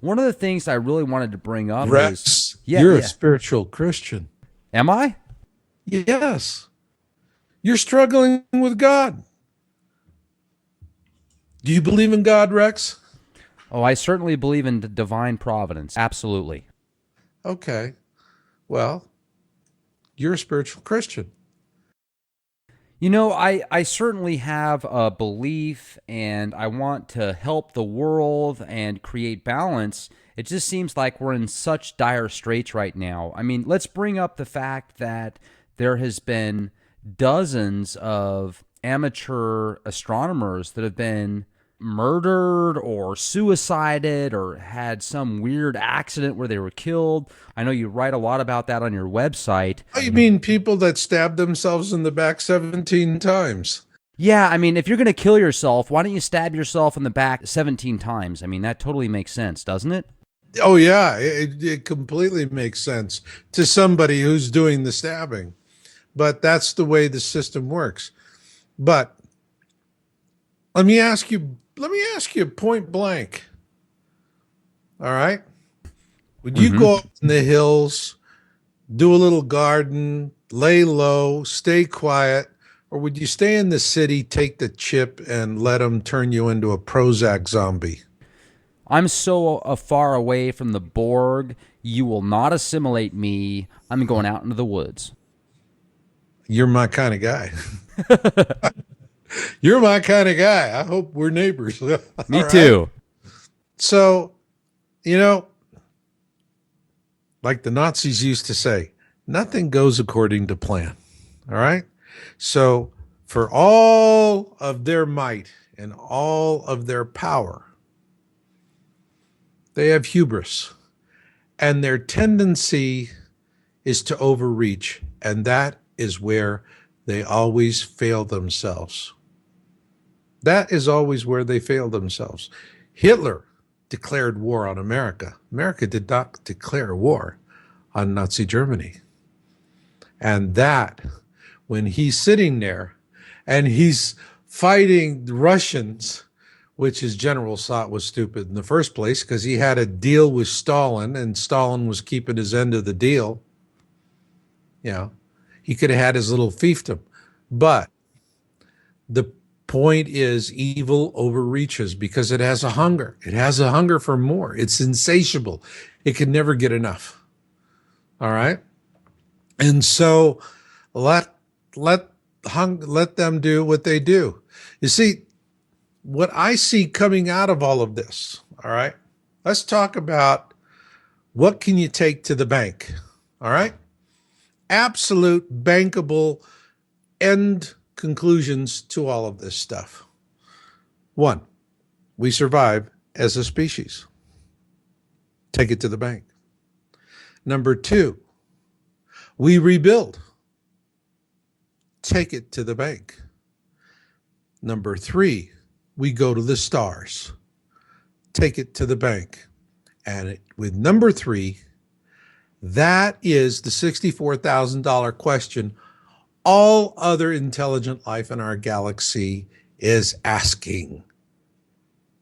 one of the things I really wanted to bring up Rex, is, you're a spiritual Christian. Am I? Yes. You're struggling with God. Do you believe in God, Rex? Oh, I certainly believe in divine providence. Absolutely. Okay. Well, you're a spiritual Christian. I certainly have a belief and I want to help the world and create balance. It just seems like we're in such dire straits right now. I mean, let's bring up the fact that there has been dozens of amateur astronomers that have been murdered or suicided or had some weird accident where they were killed. I know you write a lot about that on your website. Oh, you mean people that stabbed themselves in the back 17 times? Yeah, I mean, if you're going to kill yourself, why don't you stab yourself in the back 17 times? I mean, that totally makes sense, doesn't it? Oh, yeah. It completely makes sense to somebody who's doing the stabbing. But that's the way the system works. But let me ask you point blank. All right? Would you go up in the hills, do a little garden, lay low, stay quiet, or would you stay in the city, take the chip, and let them turn you into a Prozac zombie? I'm so far away from the Borg, you will not assimilate me. I'm going out into the woods. You're my kind of guy. You're my kind of guy. I hope we're neighbors. Me too. So, like the Nazis used to say, nothing goes according to plan. All right? So, for all of their might and all of their power, they have hubris. And their tendency is to overreach. And that is where they always fail themselves. That is always where they fail themselves. Hitler declared war on America. America did not declare war on Nazi Germany. And that, when he's sitting there and he's fighting the Russians, which his generals thought was stupid in the first place because he had a deal with Stalin and Stalin was keeping his end of the deal. He could have had his little fiefdom. But the point is evil overreaches because it has a hunger. It has a hunger for more. It's insatiable. It can never get enough. All right? And so let them do what they do. You see, what I see coming out of all of this, all right? Let's talk about what can you take to the bank, all right? Absolute bankable end conclusions to all of this stuff. 1, we survive as a species. Take it to the bank. Number 2, we rebuild. Take it to the bank. Number 3, we go to the stars. Take it to the bank. And with number 3, that is the $64,000 question all other intelligent life in our galaxy is asking.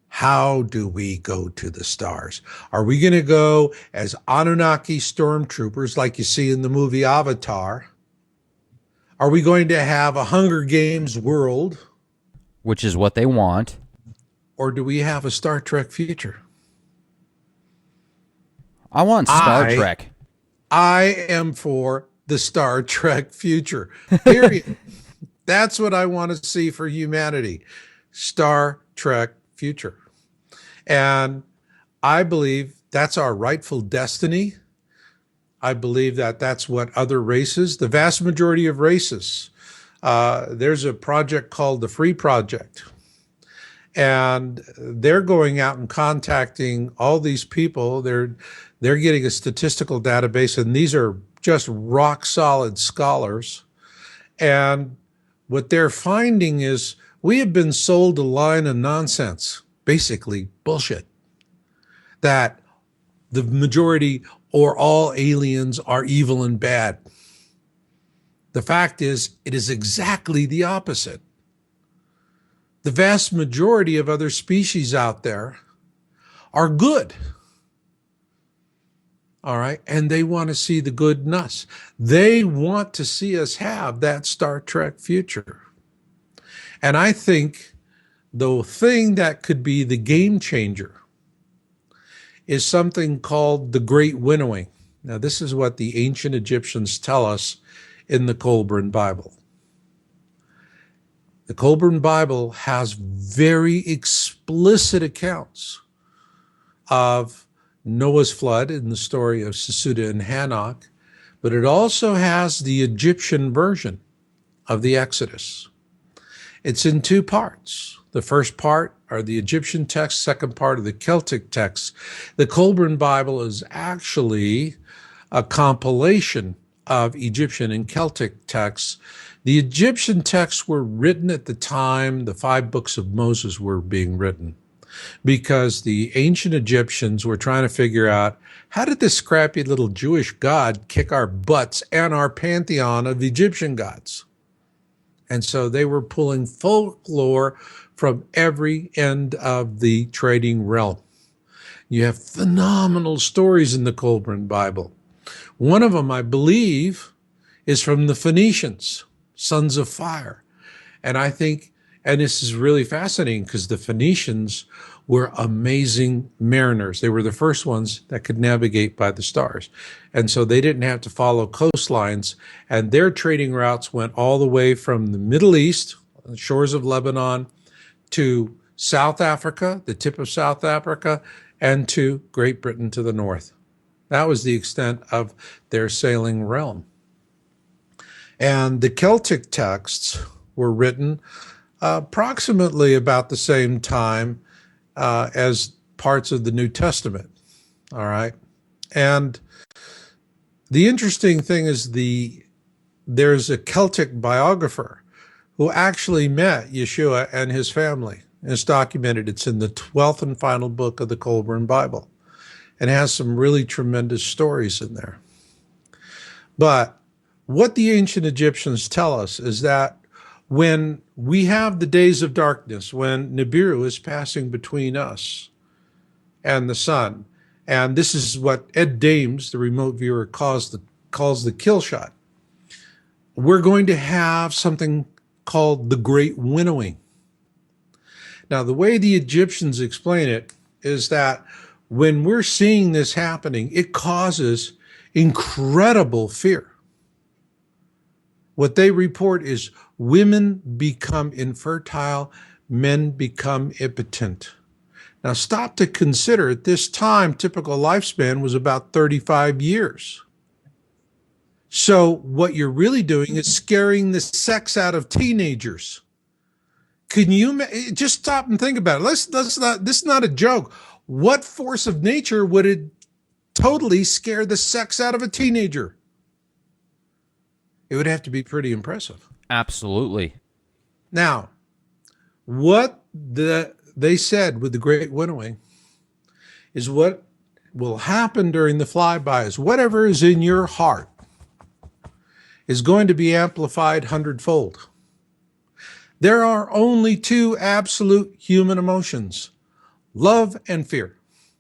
How do we go to the stars? Are we going to go as Anunnaki stormtroopers like you see in the movie Avatar? Are we going to have a Hunger Games world, Which is what they want. or do we have a Star Trek future? I want Star I Trek. I am for the Star Trek future. Period. That's what I want to see for humanity. Star Trek future. And I believe that's our rightful destiny. I believe that that's what other races, the vast majority of races, there's a project called the Free Project. And they're going out and contacting all these people. They're getting a statistical database, and these are just rock solid scholars. And what they're finding is we have been sold a line of nonsense, basically bullshit, that the majority or all aliens are evil and bad. The fact is, it is exactly the opposite. The vast majority of other species out there are good. All right. And they want to see the good in us. They want to see us have that Star Trek future. And I think the thing that could be the game changer is something called the Great Winnowing. Now, this is what the ancient Egyptians tell us in the Colburn Bible. The Colburn Bible has very explicit accounts of Noah's flood in the story of Sesuda and Hanok, but it also has the Egyptian version of the Exodus. It's in two parts. The first part are the Egyptian texts, second part are the Celtic texts. The Colburn Bible is actually a compilation of Egyptian and Celtic texts. The Egyptian texts were written at the time the 5 books of Moses were being written, because the ancient Egyptians were trying to figure out, how did this scrappy little Jewish God kick our butts and our pantheon of Egyptian gods? And so they were pulling folklore from every end of the trading realm. You have phenomenal stories in the Colburn Bible. One of them, I believe, is from the Phoenicians, sons of fire. And I think, and this is really fascinating because the Phoenicians were amazing mariners. They were the first ones that could navigate by the stars. And so they didn't have to follow coastlines. And their trading routes went all the way from the Middle East, the shores of Lebanon, to South Africa, the tip of South Africa, and to Great Britain to the north. That was the extent of their sailing realm. And the Celtic texts were written approximately about the same time as parts of the New Testament. All right. And the interesting thing is there's a Celtic biographer who actually met Yeshua and his family. And it's documented. It's in the 12th and final book of the Colburn Bible, and it has some really tremendous stories in there. But what the ancient Egyptians tell us is that when we have the days of darkness, when Nibiru is passing between us and the sun, and this is what Ed Dames, the remote viewer, calls the kill shot, we're going to have something called the Great Winnowing. Now, the way the Egyptians explain it is that when we're seeing this happening, it causes incredible fear. What they report is women become infertile, men become impotent. Now, stop to consider, at this time, typical lifespan was about 35 years. So what you're really doing is scaring the sex out of teenagers. Can you just stop and think about it? Let's not. This is not a joke. What force of nature would it totally scare the sex out of a teenager? It would have to be pretty impressive. Absolutely. Now, what they said with the Great Winnowing is what will happen during the flybys. Whatever is in your heart is going to be amplified 100-fold. There are only 2 absolute human emotions, love and fear.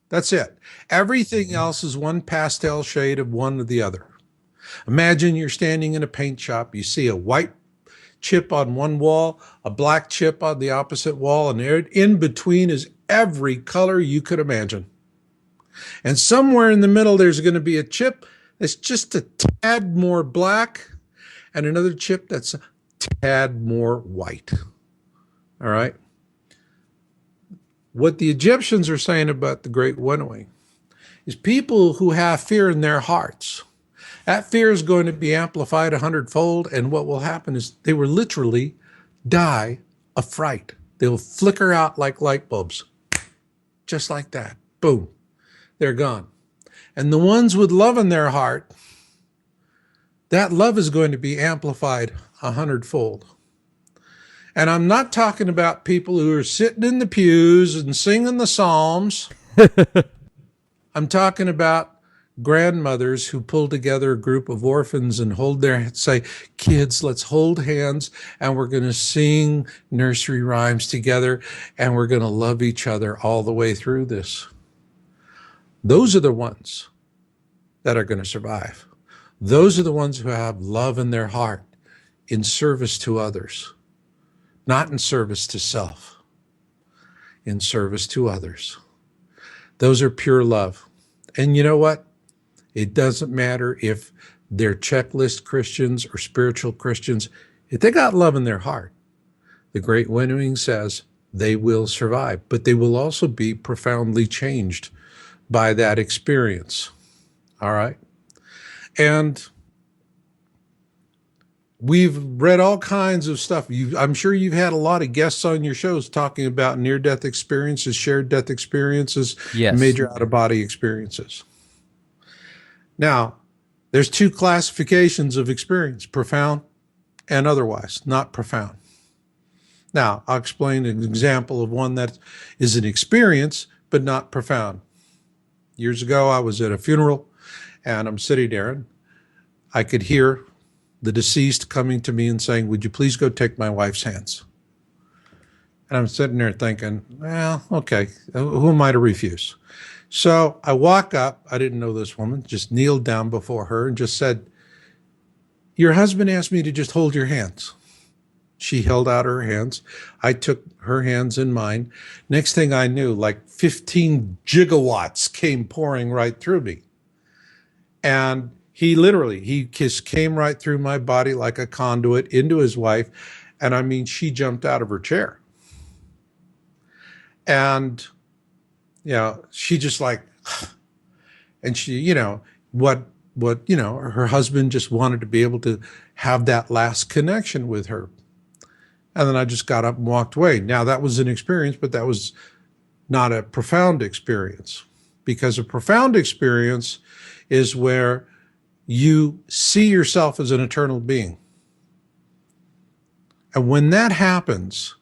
That's it. Everything else is one pastel shade of one or the other. Imagine you're standing in a paint shop. You see a white chip on one wall, a black chip on the opposite wall, and in between is every color you could imagine. And somewhere in the middle, there's going to be a chip that's just a tad more black and another chip that's a tad more white. All right? What the Egyptians are saying about the great winnowing is people who have fear in their hearts, that fear is going to be amplified 100-fold, and what will happen is they will literally die of fright. They'll flicker out like light bulbs, just like that. Boom, they're gone. And the ones with love in their heart, that love is going to be amplified 100-fold. And I'm not talking about people who are sitting in the pews and singing the Psalms. I'm talking about grandmothers who pull together a group of orphans and say, kids, let's hold hands and we're going to sing nursery rhymes together and we're going to love each other all the way through this. Those are the ones that are going to survive. Those are the ones who have love in their heart in service to others, not in service to self, in service to others. Those are pure love. And you know what? It doesn't matter if they're checklist Christians or spiritual Christians. If they got love in their heart, the great winnowing says they will survive, but they will also be profoundly changed by that experience. All right? And we've read all kinds of stuff. I'm sure you've had a lot of guests on your shows talking about near-death experiences, shared death experiences, Yes. major out-of-body experiences. Now, there's two classifications of experience, profound and otherwise, not profound. Now, I'll explain an example of one that is an experience, but not profound. Years ago, I was at a funeral, and I'm sitting there, and I could hear the deceased coming to me and saying, would you please go take my wife's hands? And I'm sitting there thinking, well, okay, who am I to refuse? So I walk up, I didn't know this woman, just kneeled down before her and just said, your husband asked me to just hold your hands. She held out her hands. I took her hands in mine. Next thing I knew, like 15 gigawatts came pouring right through me. And he just came right through my body like a conduit into his wife. And I mean, she jumped out of her chair. And, she just like, and she, her husband just wanted to be able to have that last connection with her. And then I just got up and walked away. Now that was an experience, but that was not a profound experience, because a profound experience is where you see yourself as an eternal being. And when that happens,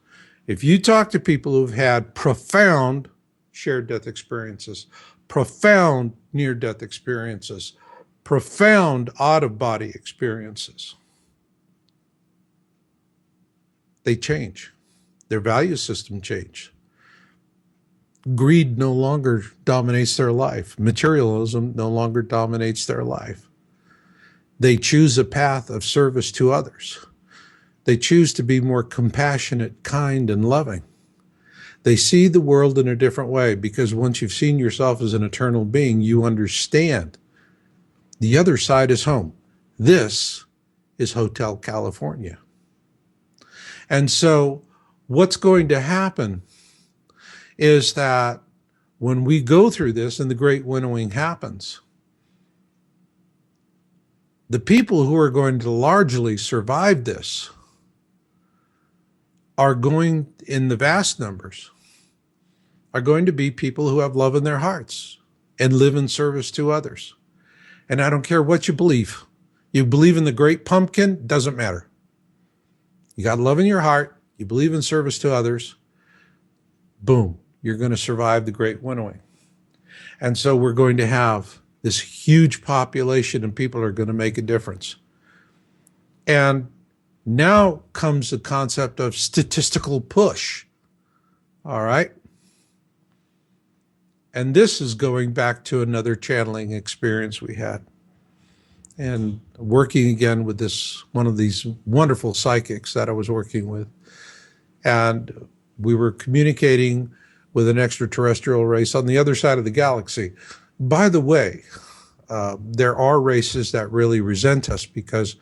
if you talk to people who've had profound shared death experiences, profound near-death experiences, profound out-of-body experiences, they change. Their value system change. Greed no longer dominates their life. Materialism no longer dominates their life. They choose a path of service to others. They choose to be more compassionate, kind, and loving. They see the world in a different way, because once you've seen yourself as an eternal being, you understand the other side is home. This is Hotel California. And so what's going to happen is that when we go through this and the great winnowing happens, the people who are going to largely survive this are going, in the vast numbers, are going to be people who have love in their hearts and live in service to others. And I don't care what you believe. You believe in the great pumpkin, doesn't matter. You got love in your heart, you believe in service to others, boom, you're going to survive the great winnowing. And so we're going to have this huge population, and people are going to make a difference. And now comes the concept of statistical push. All right? And this is going back to another channeling experience we had. and working again with this one of these wonderful psychics that I was working with. And we were communicating with an extraterrestrial race on the other side of the galaxy. By the way, there are races that really resent us because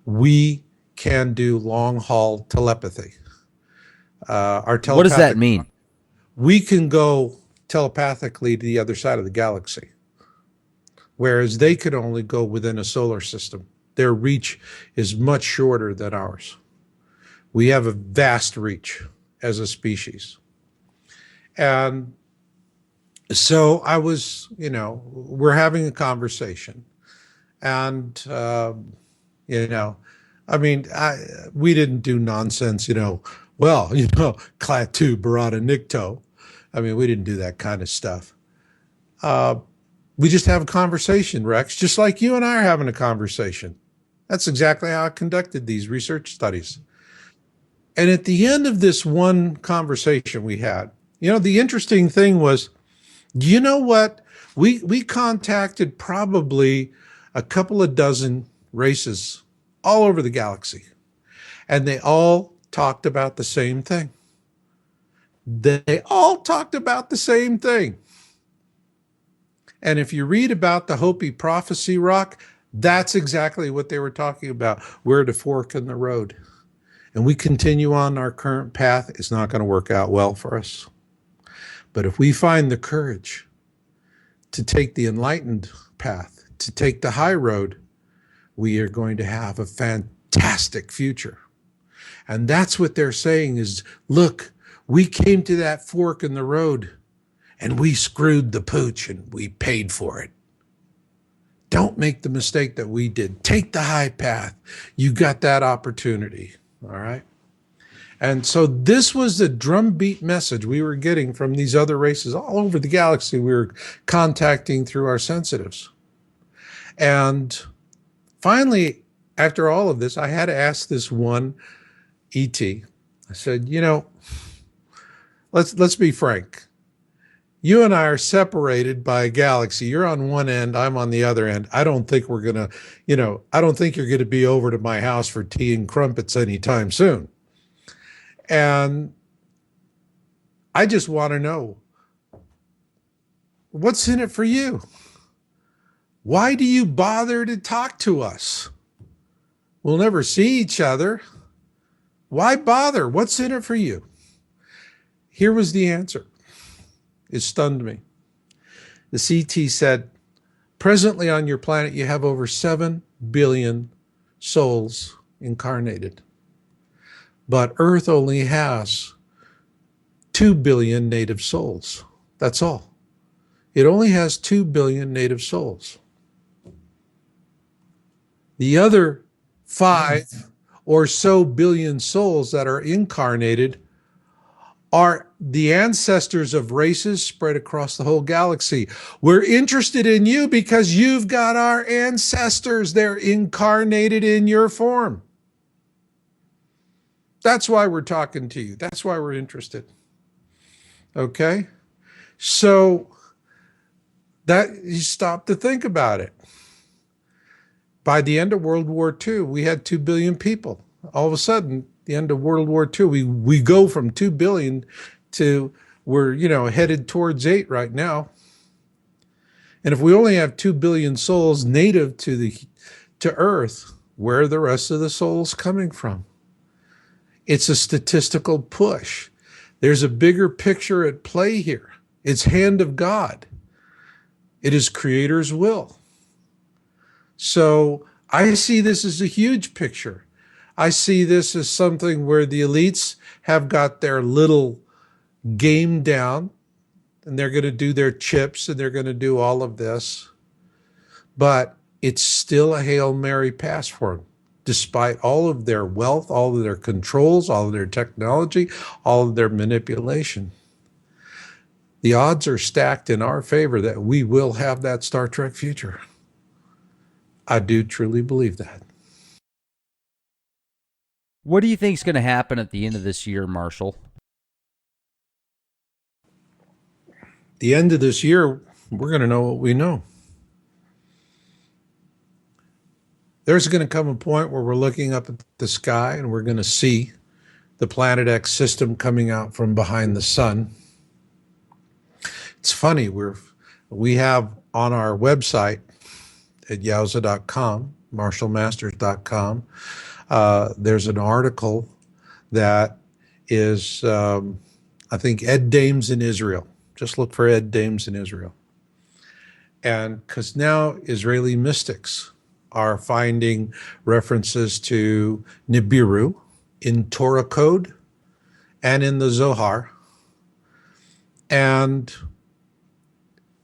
we can do long haul telepathy. Our What does that telepathic, mean? we can go telepathically to the other side of the galaxy, whereas they could only go within a solar system. Their reach is much shorter than ours. We have a vast reach as a species. And so I was, we're having a conversation. And, I mean, we didn't do nonsense, Klaatu Barada Nikto. I mean, we didn't do that kind of stuff. We just have a conversation, Rex, just like you and I are having a conversation. That's exactly how I conducted these research studies. And at the end of this one conversation we had, the interesting thing was, you know what? We contacted probably a couple of dozen races all over the galaxy, and they all talked about the same thing. They all talked about the same thing. And if you read about the Hopi prophecy rock, that's exactly what they were talking about. We're at a fork in the road. And we continue on our current path, it's not going to work out well for us. But if we find the courage to take the enlightened path, to take the high road, we are going to have a fantastic future. And that's what they're saying is, look, we came to that fork in the road and we screwed the pooch and we paid for it. Don't make the mistake that we did. Take the high path. You got that opportunity. All right. And so this was the drumbeat message we were getting from these other races all over the galaxy. We were contacting through our sensitives. And finally, after all of this, I had to ask this one ET. I said, let's be frank. You and I are separated by a galaxy. You're on one end, I'm on the other end. I don't think we're going to, I don't think you're going to be over to my house for tea and crumpets anytime soon. And I just want to know, what's in it for you? Why do you bother to talk to us? We'll never see each other. Why bother? What's in it for you? Here was the answer. It stunned me. The CT said, presently on your planet, you have over 7 billion souls incarnated. But Earth only has 2 billion native souls. That's all. It only has 2 billion native souls. The other 5 or so billion souls that are incarnated are the ancestors of races spread across the whole galaxy. We're interested in you because you've got our ancestors. They're incarnated in your form. That's why we're talking to you. That's why we're interested. Okay? So that you stop to think about it. By the end of World War II, we had 2 billion people. All of a sudden, the end of World War II, we go from 2 billion to we're, headed towards 8 right now. And if we only have 2 billion souls native to Earth, where are the rest of the souls coming from? It's a statistical push. There's a bigger picture at play here. It's hand of God. It is Creator's will. So I see this as a huge picture. I see this as something where the elites have got their little game down and they're going to do their chips and they're going to do all of this. But it's still a Hail Mary pass for them, despite all of their wealth, all of their controls, all of their technology, all of their manipulation. The odds are stacked in our favor that we will have that Star Trek future. I do truly believe that. What do you think is going to happen at the end of this year, Marshall? The end of this year, we're going to know what we know. there's going to come a point where we're looking up at the sky and we're going to see the Planet X system coming out from behind the sun. It's funny, we have on our website at yowza.com, marshallmasters.com, there's an article that is, I think, Ed Dames in Israel. Just look for Ed Dames in Israel. And because now Israeli mystics are finding references to Nibiru in Torah code and in the Zohar. And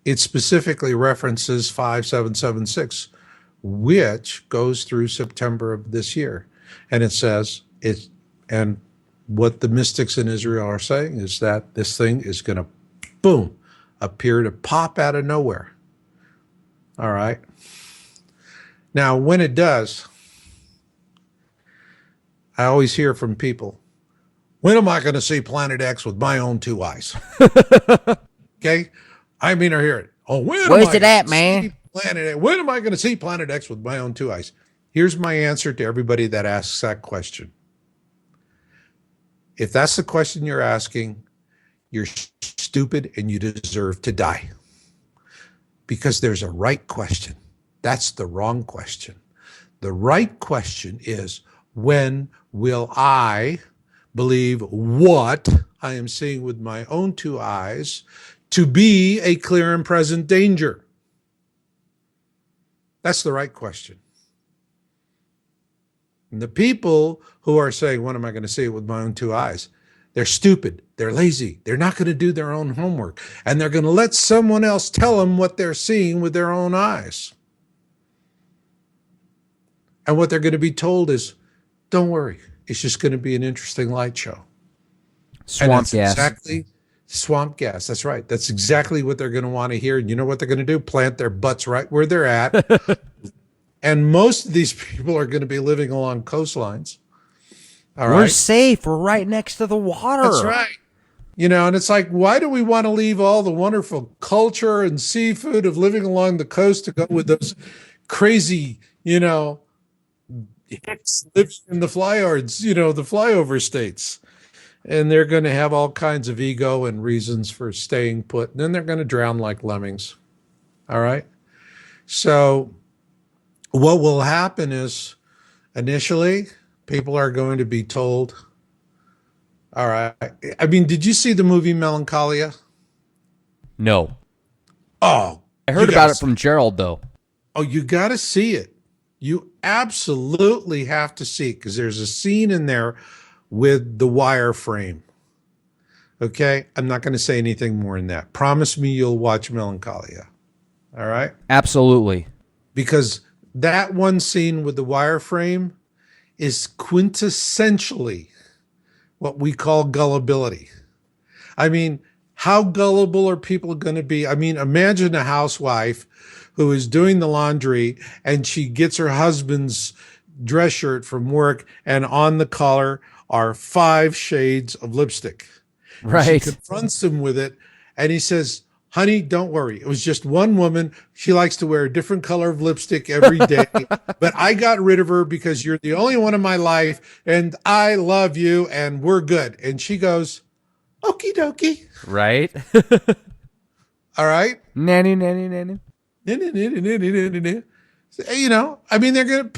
it specifically references 5776, which goes through September of this year. And it says, and what the mystics in Israel are saying is that this thing is going to, boom, appear to pop out of nowhere. All right. Now, when it does, I always hear from people, when am I going to see Planet X with my own two eyes? Okay. I mean, I hear it. Oh, where's it at, man? Planet X? When am I going to see Planet X with my own two eyes? Here's my answer to everybody that asks that question. If that's the question you're asking, you're stupid and you deserve to die. Because there's a right question. That's the wrong question. The right question is, when will I believe what I am seeing with my own two eyes to be a clear and present danger? That's the right question. And the people who are saying, when am I going to see it with my own two eyes? They're stupid. They're lazy. They're not going to do their own homework. And they're going to let someone else tell them what they're seeing with their own eyes. And what they're going to be told is, don't worry, it's just going to be an interesting light show. Swamp gas. Exactly. Swamp gas. That's right. That's exactly what they're going to want to hear. And you know what they're going to do? Plant their butts right where they're at. And most of these people are going to be living along coastlines. All right. We're safe. We're right next to the water. That's right. You know, and it's like, why do we want to leave all the wonderful culture and seafood of living along the coast to go with those crazy, you know, hicks living in the flyards, you know, the flyover states? And they're going to have all kinds of ego and reasons for staying put. And then they're going to drown like lemmings. All right. So what will happen is initially people are going to be told, all right. I mean, did you see the movie Melancholia? No. Oh, I heard about it from Gerald, though. Oh, you got to see it. You absolutely have to see it because there's a scene in there with the wireframe. Okay? I'm not going to say anything more than that. Promise me you'll watch Melancholia. All right? Absolutely. Because that one scene with the wireframe is quintessentially what we call gullibility. I mean, how gullible are people going to be? I mean, imagine a housewife who is doing the laundry and she gets her husband's dress shirt from work and on the collar are 5 shades of lipstick. Right. She confronts him with it and he says, honey, don't worry. It was just one woman. She likes to wear a different color of lipstick every day. But I got rid of her because you're the only one in my life and I love you and we're good. And she goes, okie dokie. Right. All right. Nanny, nanny, nanny. You know, I mean,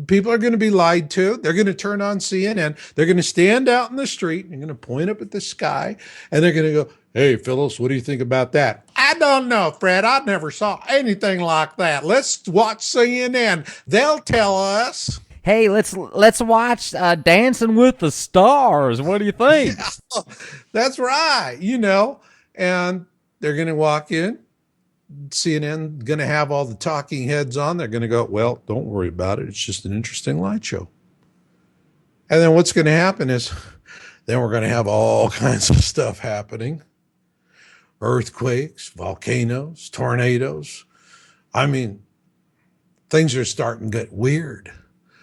people are going to be lied to. They're going to turn on CNN. They're going to stand out in the street. They're going to point up at the sky and they're going to go, hey, Phyllis, what do you think about that? I don't know, Fred. I never saw anything like that. Let's watch CNN. They'll tell us. Hey, let's watch Dancing with the Stars. What do you think? Yeah, that's right. You know, and they're going to walk in. CNN going to have all the talking heads on. They're going to go, well, don't worry about it. It's just an interesting light show. And then what's going to happen is then we're going to have all kinds of stuff happening. Earthquakes, volcanoes, tornadoes. I mean, things are starting to get weird.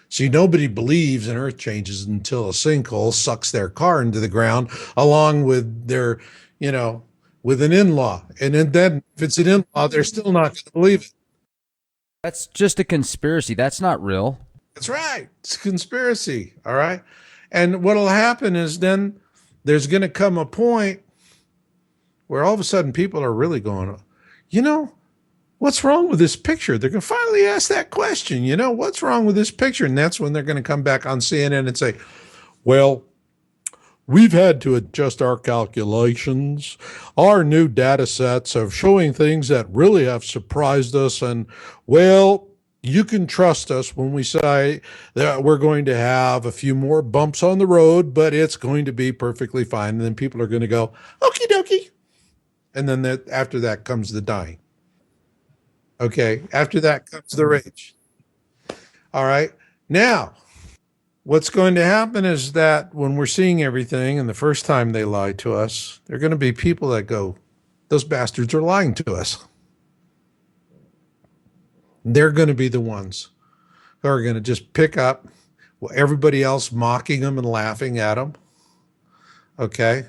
See, nobody believes in earth changes until a sinkhole sucks their car into the ground along with their, you know, with an in-law. And then if it's an in-law, they're still not going to believe it. That's just a conspiracy. That's not real. That's right. It's a conspiracy. All right. And what'll happen is then there's going to come a point where all of a sudden people are really going, you know, what's wrong with this picture? They're going to finally ask that question, what's wrong with this picture? And that's when they're going to come back on CNN and say, well, we've had to adjust our calculations. Our new data sets are showing things that really have surprised us. And, well, you can trust us when we say that we're going to have a few more bumps on the road, but it's going to be perfectly fine. And then people are going to go, okie dokie. And then after that comes the dying. Okay. After that comes the rage. All right. Now, what's going to happen is that when we're seeing everything and the first time they lie to us, there are going to be people that go, those bastards are lying to us. They're going to be the ones who are going to just pick up everybody else mocking them and laughing at them. Okay.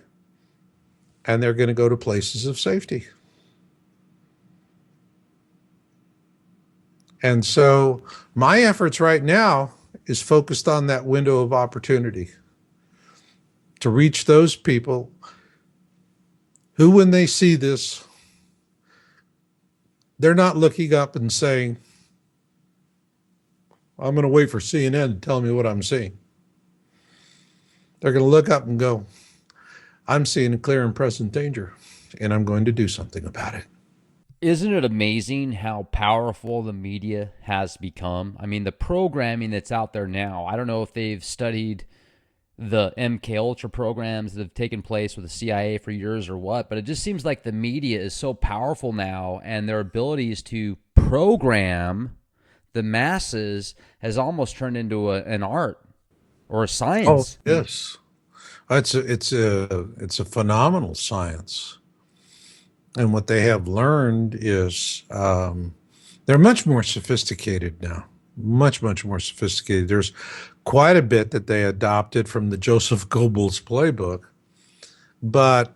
And they're going to go to places of safety. And so my efforts right now is focused on that window of opportunity to reach those people who, when they see this, they're not looking up and saying, I'm going to wait for CNN to tell me what I'm seeing. They're going to look up and go, I'm seeing a clear and present danger, and I'm going to do something about it. Isn't it amazing how powerful the media has become? I mean, the programming that's out there now, I don't know if they've studied the MK Ultra programs that have taken place with the CIA for years or what, but it just seems like the media is so powerful now, and their abilities to program the masses has almost turned into an art or a Oh, science. yes. It's a phenomenal science. And what they have learned is they're much more sophisticated now, much, much more sophisticated. There's quite a bit that they adopted from the Joseph Goebbels playbook, but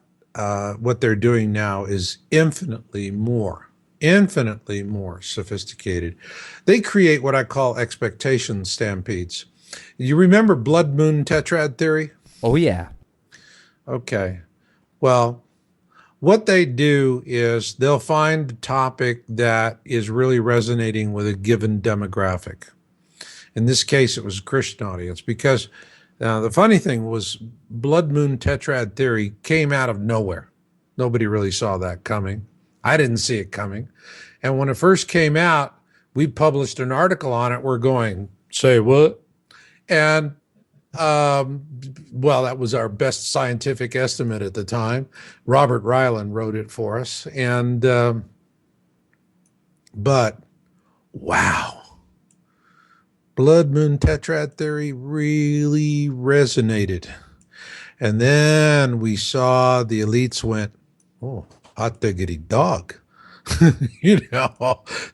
what they're doing now is infinitely more sophisticated. They create what I call expectation stampedes. You remember blood moon tetrad theory? Oh, yeah. Okay. Well, what they do is they'll find a topic that is really resonating with a given demographic. In this case, it was a Christian audience because the funny thing was blood moon tetrad theory came out of nowhere. Nobody really saw that coming. I didn't see it coming. And when it first came out, we published an article on it. We're going, say what? And well, that was our best scientific estimate at the time. Robert Ryland wrote it for us. And, but wow, blood moon tetrad theory really resonated. And then we saw the elites went, oh, hot diggity dog. This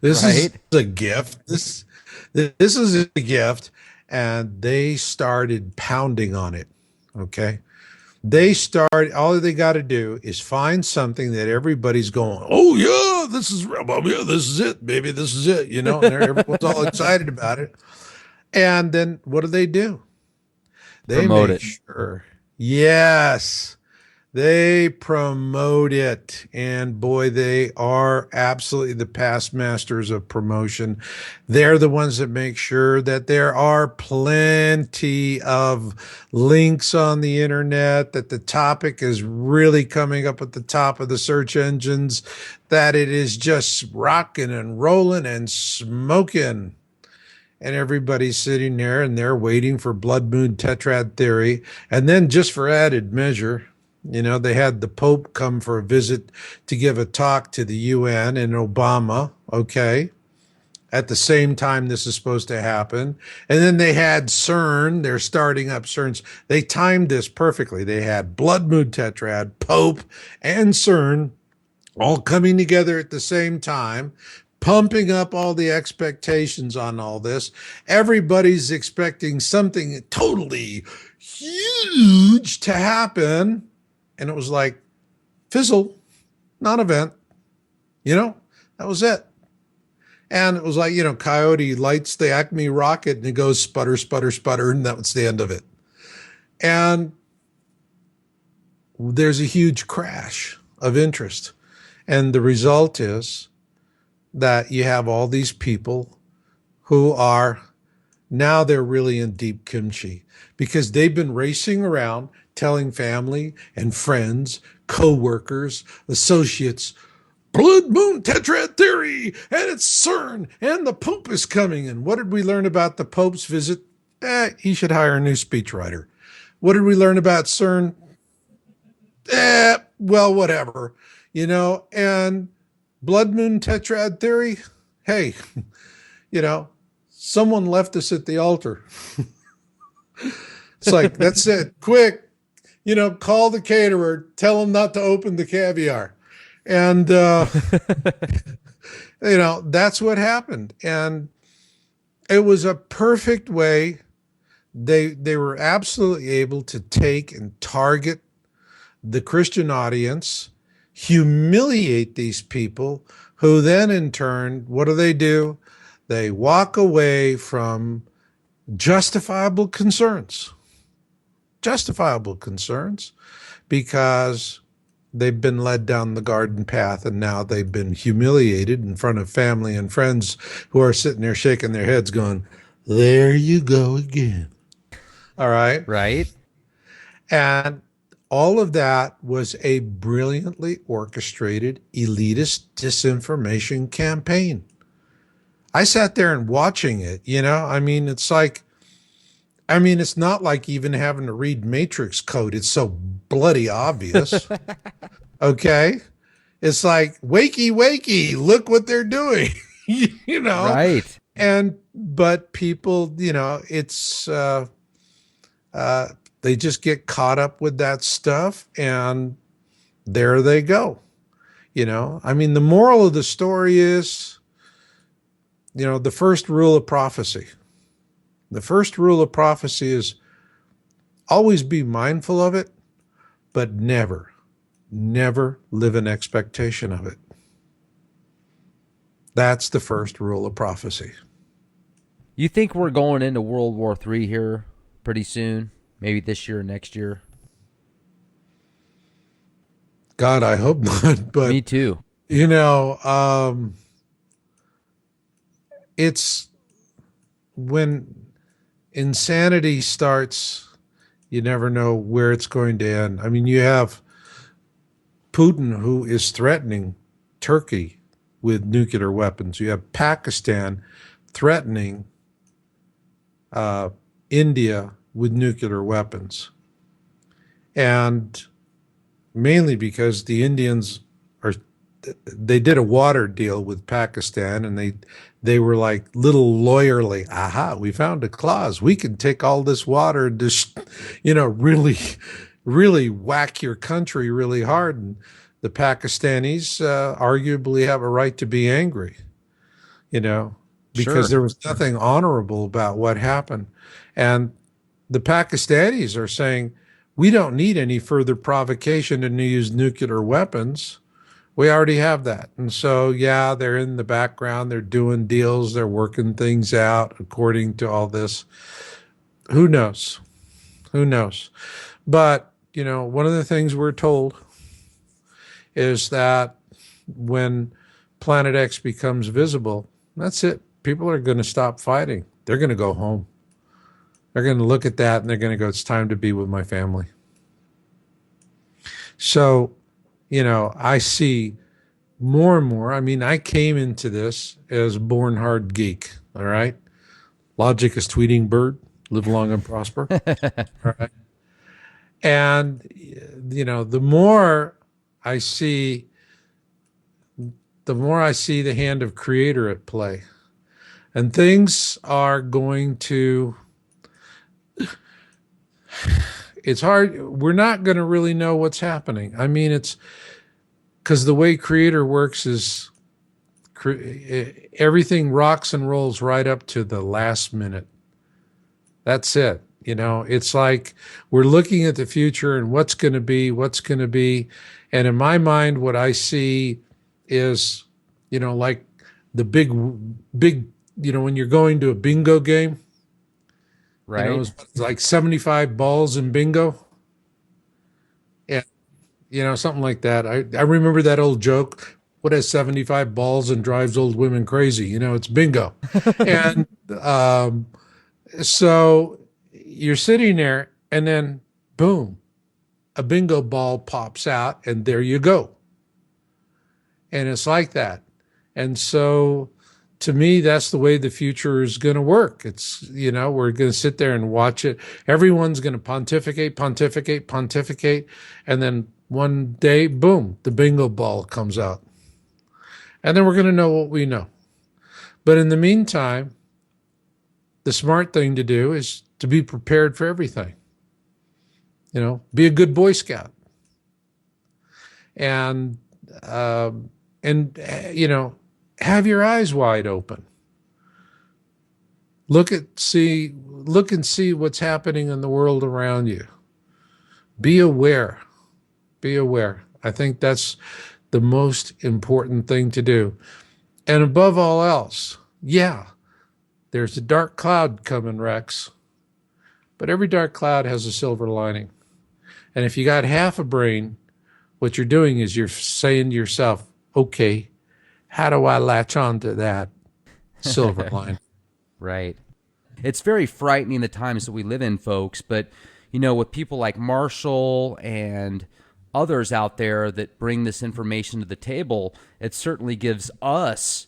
is Right? a gift. This is a gift. And they started pounding on it. Okay. All they got to do is find something that everybody's going, oh, yeah, this is it, baby. This is it. And everyone's all excited about it. And then what do? They Promote make it. sure, yes, they promote it. And boy, they are absolutely the past masters of promotion. They're the ones that make sure that there are plenty of links on the internet, that the topic is really coming up at the top of the search engines, that it is just rocking and rolling and smoking. And everybody's sitting there and they're waiting for blood moon tetrad theory. And then just for added measure, they had the Pope come for a visit to give a talk to the UN and Obama, okay, at the same time this is supposed to happen. And then they had CERN, they're starting up CERN's. They timed this perfectly. They had blood moon tetrad, Pope, and CERN all coming together at the same time, pumping up all the expectations on all this. Everybody's expecting something totally huge to happen. And it was like, fizzle, non-event. That was it. And it was like, Coyote lights the Acme rocket and it goes sputter, sputter, sputter, and that was the end of it. And there's a huge crash of interest. And the result is that you have all these people who are now they're really in deep kimchi because they've been racing around telling family and friends, co-workers, associates, blood moon tetrad theory, and it's CERN, and the Pope is coming. And what did we learn about the Pope's visit? He should hire a new speechwriter. What did we learn about CERN? Well, whatever, and blood moon tetrad theory. Hey, someone left us at the altar. It's like, that's it. Quick, call the caterer, tell him not to open the caviar. And, that's what happened. And it was a perfect way. They were absolutely able to take and target the Christian audience, humiliate these people, who then in turn, what do? They walk away from justifiable concerns. Justifiable concerns, because they've been led down the garden path and now they've been humiliated in front of family and friends who are sitting there shaking their heads going, there you go again. All right. Right. And all of that was a brilliantly orchestrated elitist disinformation campaign. I sat there and watching it, it's not like even having to read Matrix code. It's so bloody obvious. Okay. It's like, wakey, wakey, look what they're doing, Right. But people, it's, they just get caught up with that stuff and there they go. The moral of the story is, the first rule of prophecy. The first rule of prophecy is always be mindful of it, but never live in expectation of it. That's the first rule of prophecy. You think we're going into World War III here pretty soon? Maybe this year or next year? God, I hope not. But me too. It's when insanity starts, you never know where it's going to end. You have Putin, who is threatening Turkey with nuclear weapons. You have Pakistan threatening India with nuclear weapons. And mainly because the Indians they did a water deal with Pakistan, and they were like little lawyerly, we found a clause. We can take all this water and just, really, really whack your country really hard. And the Pakistanis arguably have a right to be angry, because Sure. there was nothing honorable about what happened. And the Pakistanis are saying, we don't need any further provocation to use nuclear weapons. We already have that. And so, yeah, they're in the background. They're doing deals. They're working things out according to all this. Who knows? Who knows? But, one of the things we're told is that when Planet X becomes visible, that's it. People are going to stop fighting. They're going to go home. They're going to look at that and they're going to go, it's time to be with my family. So, I see more and more. I came into this as a born hard geek. All right. Logic is Tweeting Bird, live long and prosper. All right. And, the more I see the hand of Creator at play. And things are going to, it's hard. We're not going to really know what's happening. It's because the way Creator works is everything rocks and rolls right up to the last minute. That's it. It's like we're looking at the future and what's going to be. And in my mind, what I see is, like the big, when you're going to a bingo game, Right. it's like 75 balls in bingo. Yeah, something like that. I remember that old joke. What has 75 balls and drives old women crazy? It's bingo. And so you're sitting there, and then boom, a bingo ball pops out, and there you go. And it's like that. And so to me, that's the way the future is going to work. It's, we're going to sit there and watch it. Everyone's going to pontificate, pontificate, pontificate. And then one day, boom, the bingo ball comes out. And then we're going to know what we know. But in the meantime, the smart thing to do is to be prepared for everything. Be a good Boy Scout. And have your eyes wide open. Look and see what's happening in the world around you. Be aware. Be aware. I think that's the most important thing to do. And above all else, there's a dark cloud coming, Rex. But every dark cloud has a silver lining. And if you got half a brain, what you're doing is you're saying to yourself, okay, how do I latch on to that silver line? Right. It's very frightening the times that we live in, folks. But, with people like Marshall and others out there that bring this information to the table, it certainly gives us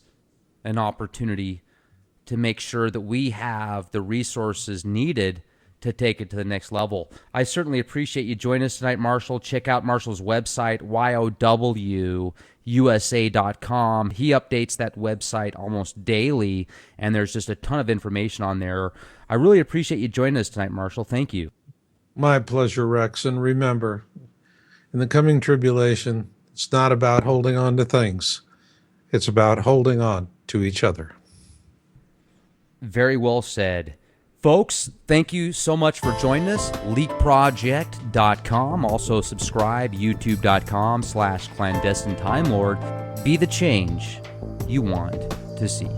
an opportunity to make sure that we have the resources needed to take it to the next level. I certainly appreciate you joining us tonight, Marshall. Check out Marshall's website, YOWUSA.com. He updates that website almost daily, and there's just a ton of information on there. I really appreciate you joining us tonight, Marshall. Thank you. My pleasure, Rex. And remember, in the coming tribulation, it's not about holding on to things. It's about holding on to each other. Very well said. Folks, thank you so much for joining us. LeakProject.com. Also subscribe, YouTube.com/clandestine Time Lord. Be the change you want to see.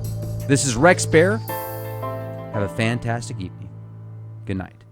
This is Rex Bear. Have a fantastic evening. Good night.